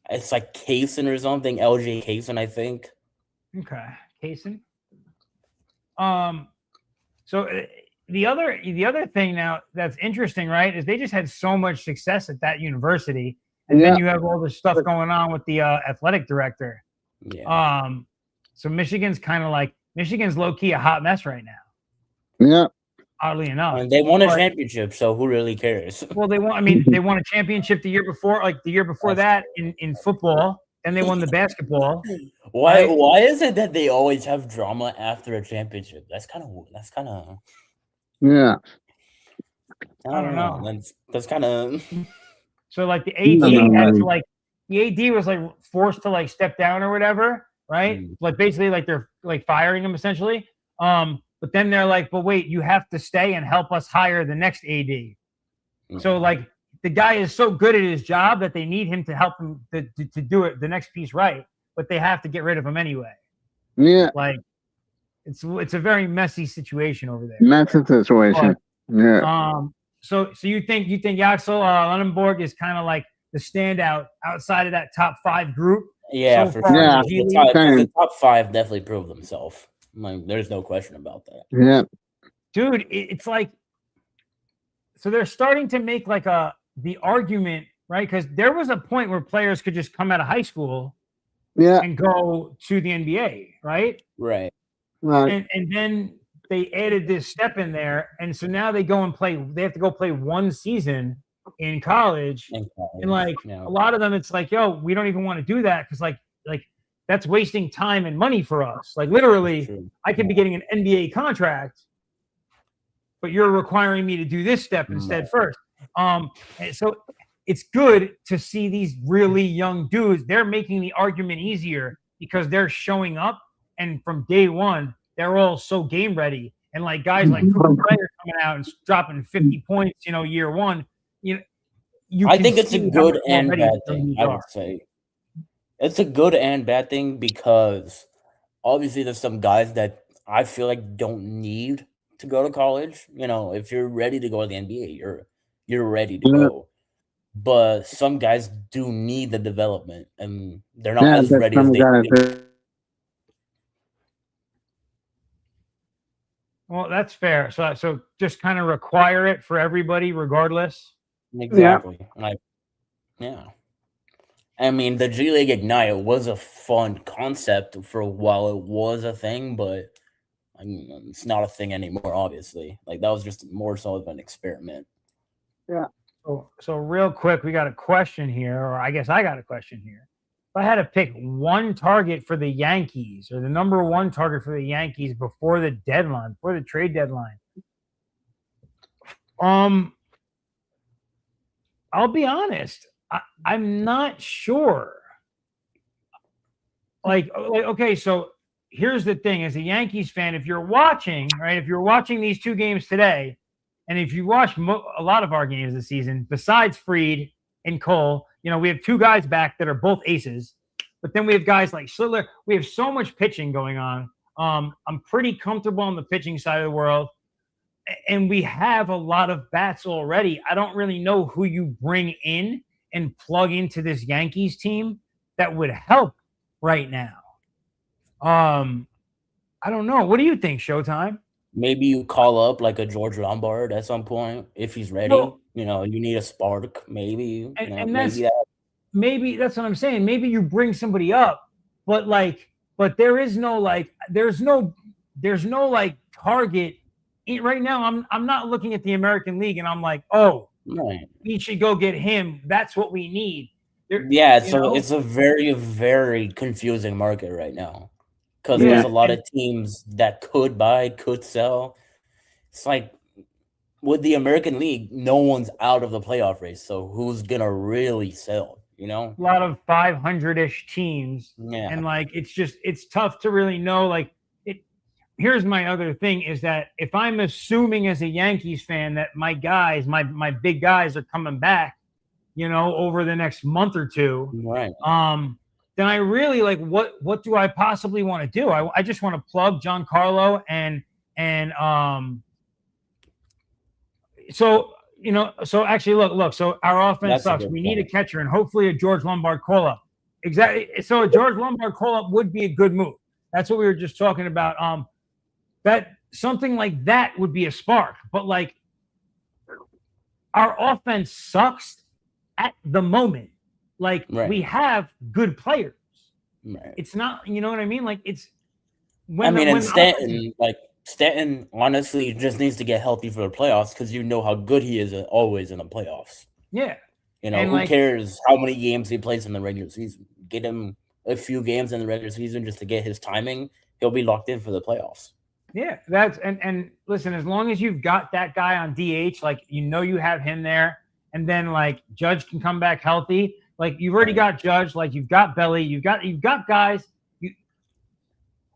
It's like Kaysen or something. LJ Kaysen, I think. Okay, Kaysen. So the other thing now that's interesting, right, is they just had so much success at that university, and then you have all this stuff going on with the athletic director. Yeah. So Michigan's low key a hot mess right now. Yeah. Oddly enough, and they won a championship, so who really cares? Well, they won a championship the year before, that in football, and they won the basketball. Why is it that they always have drama after a championship? That's kind of yeah. I don't know. That's kind of So like the AD had to like the AD was like forced to like step down or whatever, right? Like basically like they're like firing him essentially. But then they're like, but wait, you have to stay and help us hire the next AD. So like the guy is so good at his job that they need him to help him to do it the next piece right, but they have to get rid of him anyway. Yeah. Like it's a very messy situation over there. Messy situation. But, yeah. So you think Yaxel Lunenborg is kind of like the standout outside of that top 5 group? Yeah, so for far, sure. yeah. The top 5 definitely proved themselves. Like, there's no question about that. Yeah, dude, it's like, so they're starting to make like the argument, right? Because there was a point where players could just come out of high school, and go to the NBA, right? Right. And then they added this step in there, and so now they go and play. They have to go play 1 season in college, and like a lot of them, it's like, yo, we don't even want to do that because like that's wasting time and money for us. Like literally, I could be getting an NBA contract, but you're requiring me to do this step instead first. And so it's good to see these really young dudes. They're making the argument easier because they're showing up, and from day one, they're all so game ready. And like guys like Cooper Player coming out and dropping 50 points, year one. I think it's a good and bad thing. I would say it's a good and bad thing because obviously there's some guys that I feel like don't need to go to college. If you're ready to go to the NBA, you're ready to go. But some guys do need the development, and they're not as ready as they do. Well, that's fair. So just kind of require it for everybody, regardless. Exactly. Yeah. I mean, the G League Ignite was a fun concept for a while. It was a thing, but it's not a thing anymore, obviously. Like, that was just more so of an experiment. Yeah. So real quick, we got a question here, or I guess I got a question here. If I had to pick one target for the Yankees, or the number 1 target for the Yankees before the deadline, before the trade deadline, I'll be honest, I'm not sure. Like, okay, so here's the thing. As a Yankees fan, if you're watching, right, if you're watching these 2 games today, and if you watch a lot of our games this season, besides Fried and Cole, we have 2 guys back that are both aces, but then we have guys like Schiller. We have so much pitching going on. I'm pretty comfortable on the pitching side of the world, and we have a lot of bats already. I don't really know who you bring in and plug into this Yankees team that would help right now. I don't know. What do you think, Showtime? Maybe you call up like a George Lombard at some point if he's ready. Well, you need a spark, maybe. Maybe that's what I'm saying. Maybe you bring somebody up, but there's no target right now. I'm not looking at the American League and I'm like, oh, we should go get him. That's what we need. It's a very, very confusing market right now. Because there's a lot of teams that could sell. It's like with the American League, no one's out of the playoff race. So who's gonna really sell? A lot of 500-ish teams, and it's tough to really know. Here's my other thing is that if I'm assuming as a Yankees fan that my guys, my big guys are coming back, over the next month or 2, right? Then I really what do I possibly want to do? I just want to plug Giancarlo and so actually look, so our offense sucks. We need a catcher and hopefully a George Lombard call-up. Exactly. So a George Lombard call-up would be a good move. That's what we were just talking about. That something like that would be a spark. But our offense sucks at the moment. We have good players. Right. It's not, you know what I mean? Stanton honestly just needs to get healthy for the playoffs because how good he is always in the playoffs. Yeah. Who cares how many games he plays in the regular season? Get him a few games in the regular season just to get his timing. He'll be locked in for the playoffs. Yeah, that's and listen, as long as you've got that guy on DH, like you have him there, and then like Judge can come back healthy. Like you've already got Judge, like you've got Belly, you've got guys.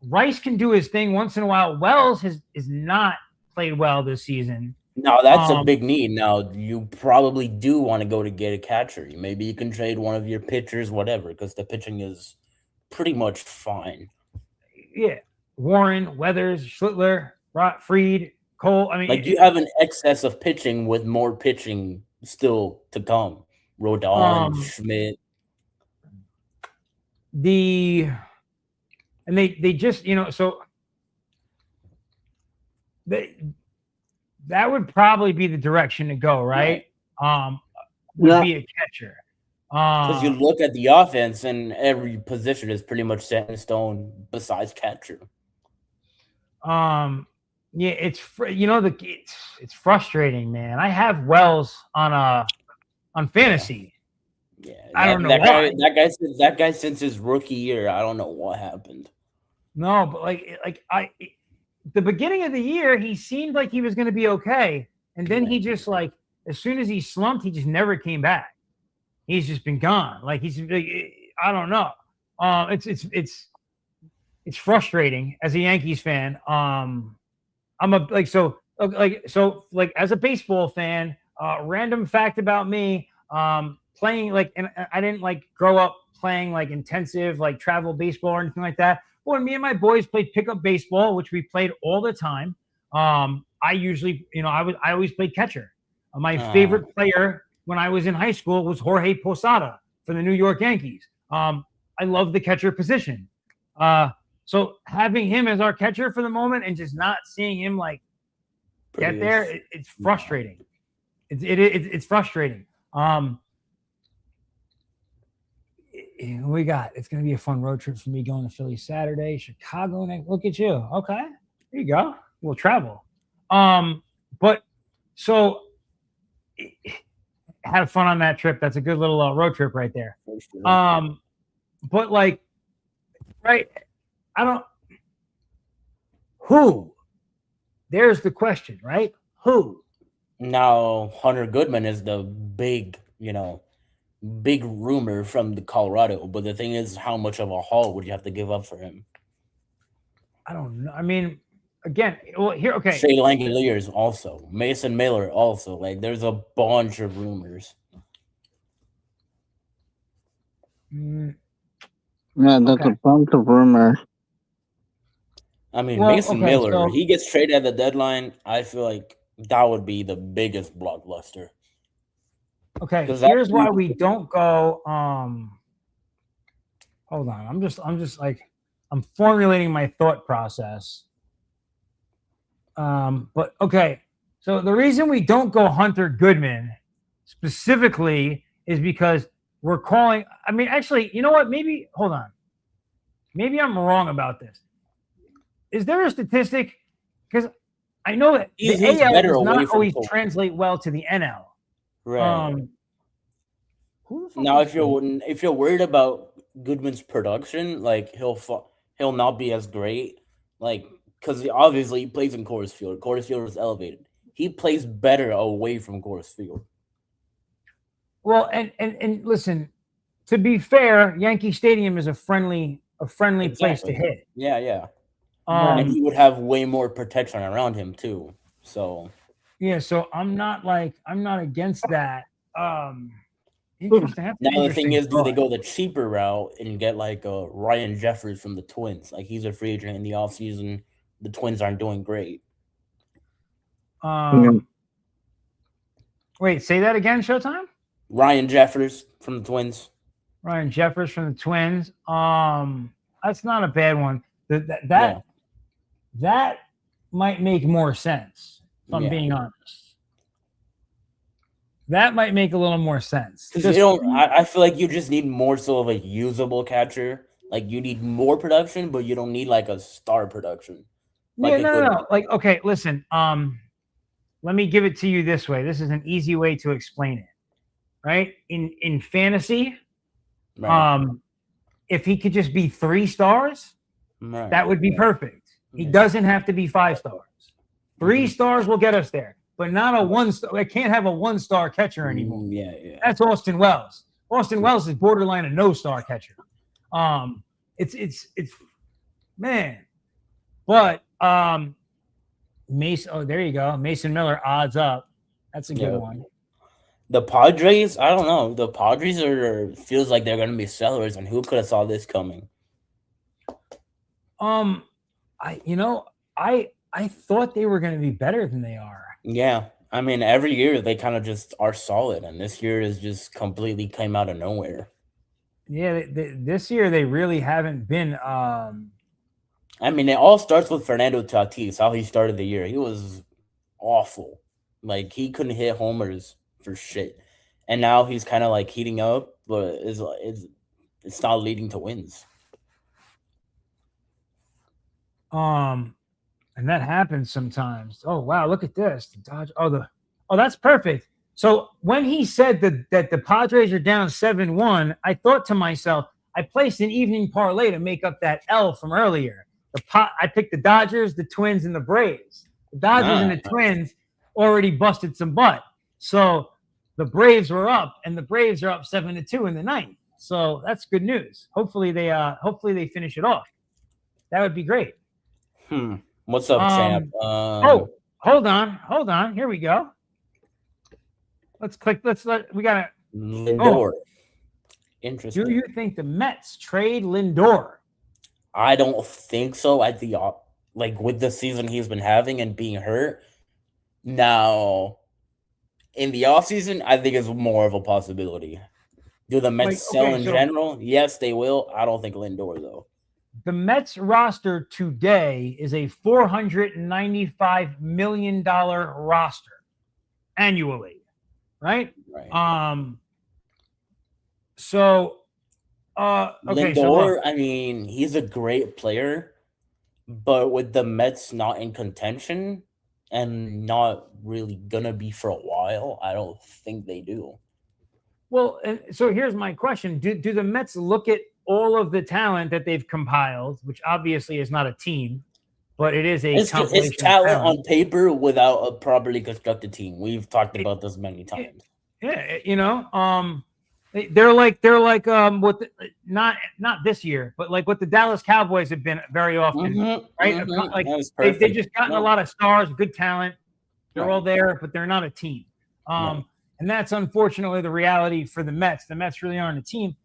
Rice can do his thing once in a while. Wells is not played well this season. No, that's a big need. Now you probably do want to go to get a catcher. Maybe you can trade one of your pitchers, whatever, because the pitching is pretty much fine. Yeah, Warren, Weathers, Schlittler, Fried, Cole. I mean, like you have an excess of pitching with more pitching still to come. Rodon, Schmidt. And they just so that would probably be the direction to go, right? Would be a catcher. Because you look at the offense and every position is pretty much set in stone besides catcher. Yeah, it's it's frustrating, man. I have Wells on fantasy. Yeah, I don't know why. That guy since his rookie year, I don't know what happened. No, but the beginning of the year, he seemed like he was going to be okay, and then he just as soon as he slumped, he just never came back. He's just been gone. Like I don't know. It's frustrating as a Yankees fan. I'm as a baseball fan. Random fact about me. Playing and I didn't grow up playing intensive travel baseball or anything like that. But when me and my boys played pickup baseball, which we played all the time, I usually I always played catcher. My favorite player when I was in high school was Jorge Posada for the New York Yankees. I love the catcher position. So having him as our catcher for the moment and just not seeing him get there, it's frustrating. It's frustrating. We got it's going to be a fun road trip for me going to Philly Saturday, Chicago next. Look at you. Okay, there you go. We'll travel. But so have fun on that trip. That's a good little road trip right there. But right, I don't. Who? There's the question, right? Who? Now Hunter Goodman is the big rumor from the Colorado, but the thing is, how much of a haul would you have to give up for him? I don't know. I mean, again, here, okay. Shea Langeliers also, Mason Miller also. There's a bunch of rumors. Yeah, that's a bunch of rumors. I mean, Mason Miller, he gets traded at the deadline. I feel like that would be the biggest blockbuster. Okay, here's why we don't go. Hold on, I'm formulating my thought process. But okay, so the reason we don't go Hunter Goodman specifically is because we're calling. I mean, actually, you know what? Maybe hold on. Maybe I'm wrong about this. Is there a statistic? Because I know that the AL does not always translate well to the NL. Right. Now, if you're worried about Goodman's production, he'll not be as great, because obviously he plays in Coors Field. Coors Field is elevated. He plays better away from Coors Field. Well, and listen, to be fair, Yankee Stadium is a friendly place to hit. Yeah. And he would have way more protection around him too. So yeah, so I'm not against that. Interesting. Now the thing is, do they go the cheaper route and get Ryan Jeffers from the Twins? He's a free agent in the offseason. The Twins aren't doing great. Wait, say that again, Showtime? Ryan Jeffers from the Twins. Ryan Jeffers from the Twins. That's not a bad one. That might make more sense, if I'm being honest. That might make a little more sense. I feel like you just need more so of a usable catcher. You need more production, but you don't need a star production. No. Okay, listen. Let me give it to you this way. This is an easy way to explain it. Right? In fantasy, right. If he could just be 3 stars, that would be perfect. He doesn't have to be 5 stars. 3 stars will get us there, but not a 1 star. I can't have a 1-star catcher anymore. Yeah. That's Austin Wells. Austin Wells is borderline a no-star catcher. It's man. But Mason. Oh, there you go. Mason Miller odds up. That's a good one. The Padres, I don't know. The Padres feels like they're gonna be sellers, and who could have saw this coming? I thought they were going to be better than they are. Yeah, I mean, every year they kind of just are solid, and this year is just completely came out of nowhere. Yeah, this year they really haven't been. I mean, it all starts with Fernando Tatis. How he started the year, he was awful. Like he couldn't hit homers for shit, and now he's kind of like heating up, but it's not leading to wins. And that happens sometimes. Oh wow, look at this. The Dodge. Oh, that's perfect. So when he said that the Padres are down 7-1, I thought to myself, I placed an evening parlay to make up that L from earlier. I picked the Dodgers, the Twins, and the Braves. The Dodgers and the Twins already busted some butt. So the Braves were up, and the Braves are up 7-2 in the ninth. So that's good news. Hopefully they finish it off. That would be great. What's up, champ? Hold on. Here we go. Let's click. We got to. Lindor. Interesting. Do you think the Mets trade Lindor? I don't think so. With the season he's been having and being hurt. Now, in the offseason, I think it's more of a possibility. Do the Mets sell in general? Yes, they will. I don't think Lindor, though. The Mets roster today is a $495 million roster annually, right? Lindor, I mean, he's a great player, but with the Mets not in contention and not really gonna be for a while, I don't think they do. Well, so here's my question: Do the Mets look at all of the talent that they've compiled, which obviously is not a team, but it is it's talent on paper without a properly constructed team. We've talked about this many times. Yeah, they're like not this year, but like what the Dallas Cowboys have been very often, right? Like they just gotten a lot of stars, good talent. They're all there, but they're not a team. And that's unfortunately the reality for the Mets. The Mets really aren't a team,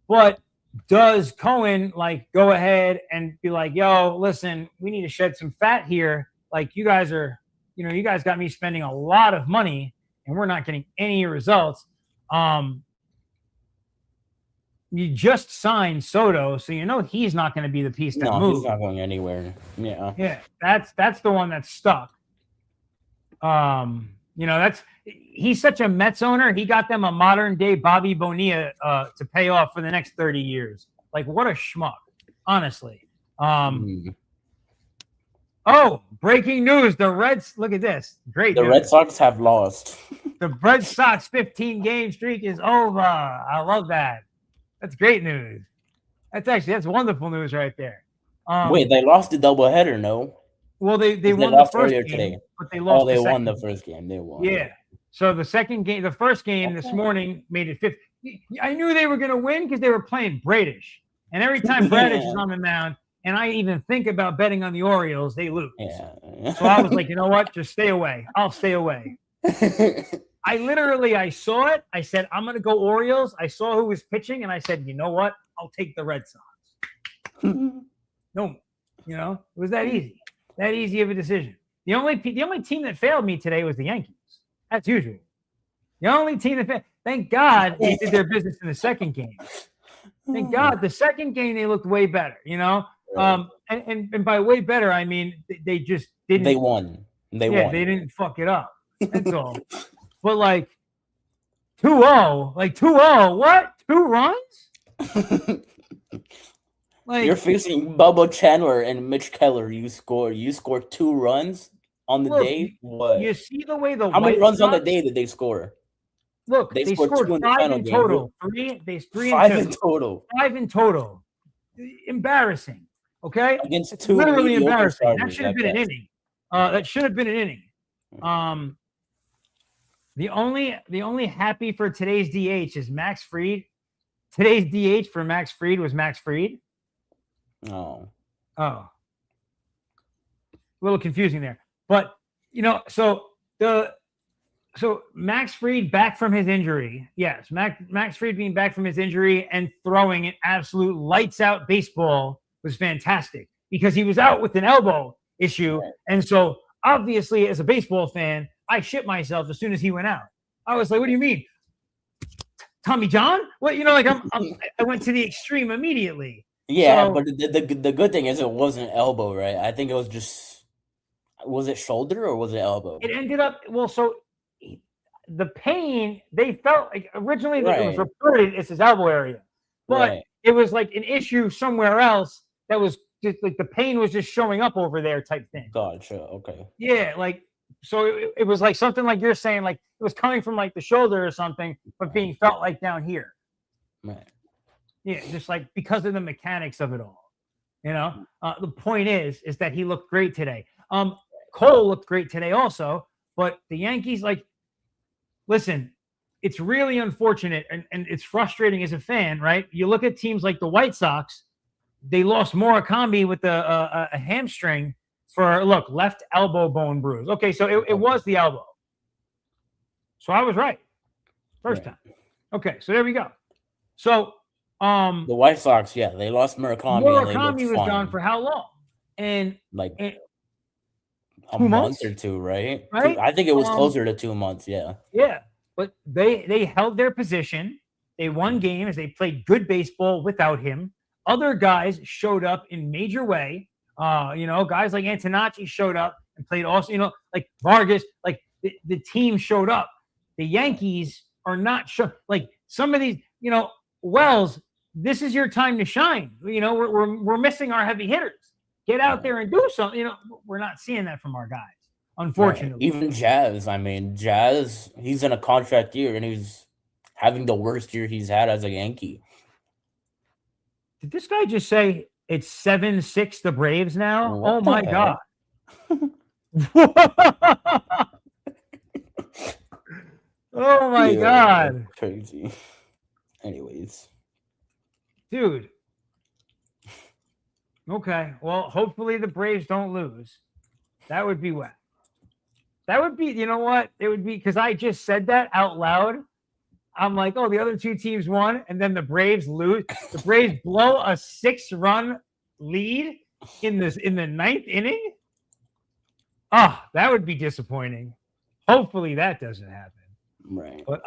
but does Cohen go ahead and be like, yo, listen, we need to shed some fat here. Like you guys got me spending a lot of money and we're not getting any results. You just signed Soto, so he's not going to be the piece that moves. He's not going anywhere. Yeah. Yeah, that's the one that's stuck. He's such a Mets owner. He got them a modern day Bobby Bonilla to pay off for the next 30 years. Like, what a schmuck, honestly. Oh, breaking news. The Reds, look at this. Great. The Red Sox have lost. The Red Sox 15-game streak is over. I love that. That's great news. That's wonderful news right there. Wait, they lost the doubleheader, no? Well, they won the first game today. But they lost. They won the first game. They won. Yeah. So the first game this morning made it 50. I knew they were going to win because they were playing Bradish. And every time Bradish is on the mound, and I even think about betting on the Orioles, they lose. Yeah. So I was like, you know what? Just stay away. I'll stay away. I saw it. I said, I'm going to go Orioles. I saw who was pitching, and I said, you know what? I'll take the Red Sox. No, it was that easy. That easy of a decision. The only team that failed me today was the Yankees. That's usual. The only team that failed. Thank God they did their business in the second game. Thank God. The second game they looked way better. And by way better I mean they just didn't. They won. They didn't fuck it up. That's all. But 2-0, what? 2 runs? You're facing Bubba Chandler and Mitch Keller. You score 2 runs on the day. What? You see the way how many runs on the day did they score? Look, they scored 5 in total. 3 5 in total. 5 in total. Embarrassing. Okay, against it's two literally mediocre embarrassing. That starters should have at been an best. inning. That should have been an inning. The only happy for today's DH is Max Fried. Today's DH for Max Fried was Max Fried. Oh, Oh, a little confusing there. But so Max Fried back from his injury. Yes, Max Fried being back from his injury and throwing an absolute lights out baseball was fantastic because he was out with an elbow issue. Right. And so obviously, as a baseball fan, I shit myself as soon as he went out. I was like, what do you mean? Tommy John? What, I went to the extreme immediately. yeah, So- but the good thing is it wasn't elbow, right? I think it was just, was it shoulder or was it elbow? It ended up, the pain, they felt like originally it was Right. reported it's his elbow area, but Right. it was like an issue somewhere else that was just like the pain was just showing up over there type thing. Gotcha. Okay. Yeah, so it was like something like you're saying, like it was coming from like the shoulder or something, but being felt like down here. Right. Yeah, just like because of the mechanics of it all. The point is that he looked great today. Cole looked great today also, but the Yankees, listen, it's really unfortunate and it's frustrating as a fan, right? You look at teams like the White Sox, they lost Murakami with a hamstring for, left elbow bone bruise. Okay, so it was the elbow. So I was right. First time. Okay, so there we go. So the White Sox, yeah, they lost Murakami. Murakami was gone for how long? And a 2 month months? or two, right? Right? I think it was closer to 2 months. Yeah. Yeah, but they held their position. They won games. They played good baseball without him. Other guys showed up in major way. Guys like Antonacci showed up and played also, like Vargas, like the team showed up. The Yankees are not sure. Like some of these, Wells, this is your time to shine. We're missing our heavy hitters. Get out there and do something. We're not seeing that from our guys, unfortunately. Right. Even Jazz. I mean, Jazz, he's in a contract year and he's having the worst year he's had as a Yankee. Did this guy just say it's 7-6 the Braves now? What oh my the God. Oh my God. Crazy. Anyways. Dude. Okay. Well, hopefully the Braves don't lose. That would be wet. That would be, you know what? It would be because I just said that out loud. I'm like, oh, the other two teams won, and then the Braves lose. The Braves blow a 6-run lead in the ninth inning. Oh, that would be disappointing. Hopefully that doesn't happen. Right. But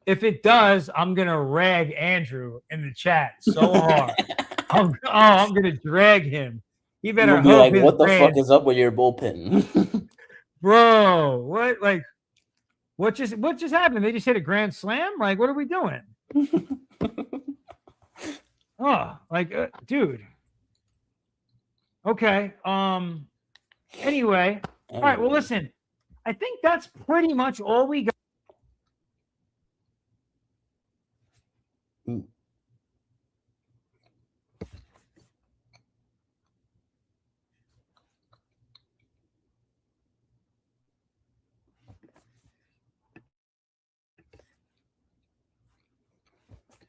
if it does, I'm gonna rag Andrew in the chat so hard. I'm gonna drag him. He better You'll be hope like, his what the brand- fuck is up with your bullpen? Bro, what just happened? They just hit a grand slam? Like, what are we doing? Dude. Okay. Anyway. All right. Well, listen. I think that's pretty much all we got.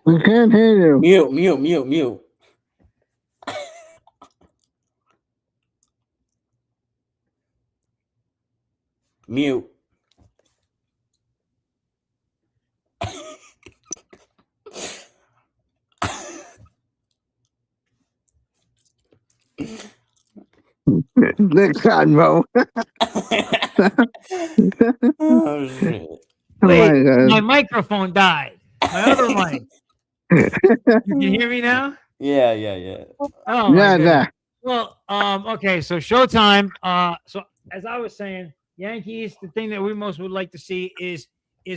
We can't hear you. Mute. Mute. Next time, bro. Oh, shit. Wait, my God. my microphone died. My other mic. You can hear me now? Yeah. Oh, my Yeah, goodness. yeah. Well, okay, so showtime. So as I was saying, Yankees, the thing that we most would like to see is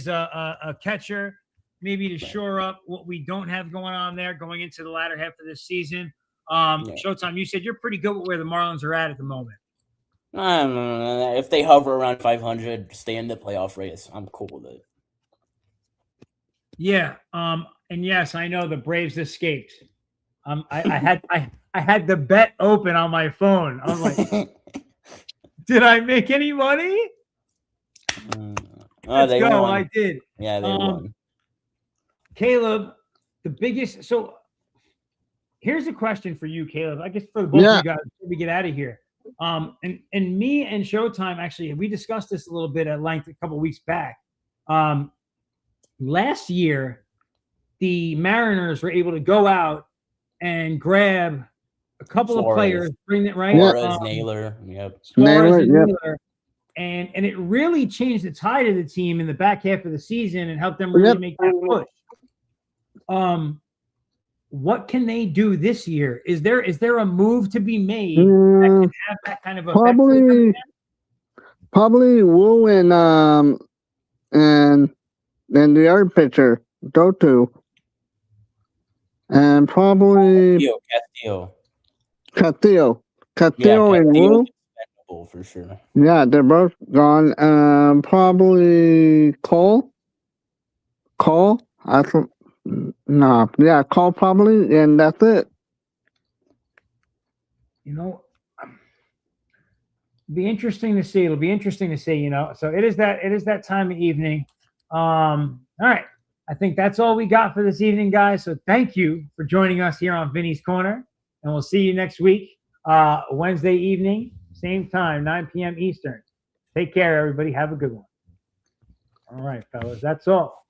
a catcher, maybe to shore up what we don't have going on there going into the latter half of this season. Showtime, you said you're pretty good with where the Marlins are at the moment. If they hover around 500, stay in the playoff race, I'm cool with it. Yeah. And yes, I know the Braves escaped. I I had the bet open on my phone. I was like, did I make any money? Let's go. Won. I did. Yeah, they won. Caleb, the biggest. So here's a question for you, Caleb. I guess for the both of you guys before we get out of here. And me and Showtime, actually, we discussed this a little bit at length a couple weeks back. Last year, the Mariners were able to go out and grab a couple of players, bring it right. Suarez, Naylor, Naylor. And it really changed the tide of the team in the back half of the season and helped them really make that push. What can they do this year? Is there a move to be made that can have that kind of effect? Probably Wu and then the other pitcher, Dotu. And probably Castillo and Wu. For sure. Yeah, they're both gone. Probably Cole. Cole probably, and that's it. Be interesting to see. It'll be interesting to see. So it is that time of evening. All right, I think that's all we got for this evening, guys. So thank you for joining us here on Vinny's Corner, and we'll see you next week, Wednesday evening. Same time, 9 p.m. Eastern. Take care, everybody. Have a good one. All right, fellas. That's all.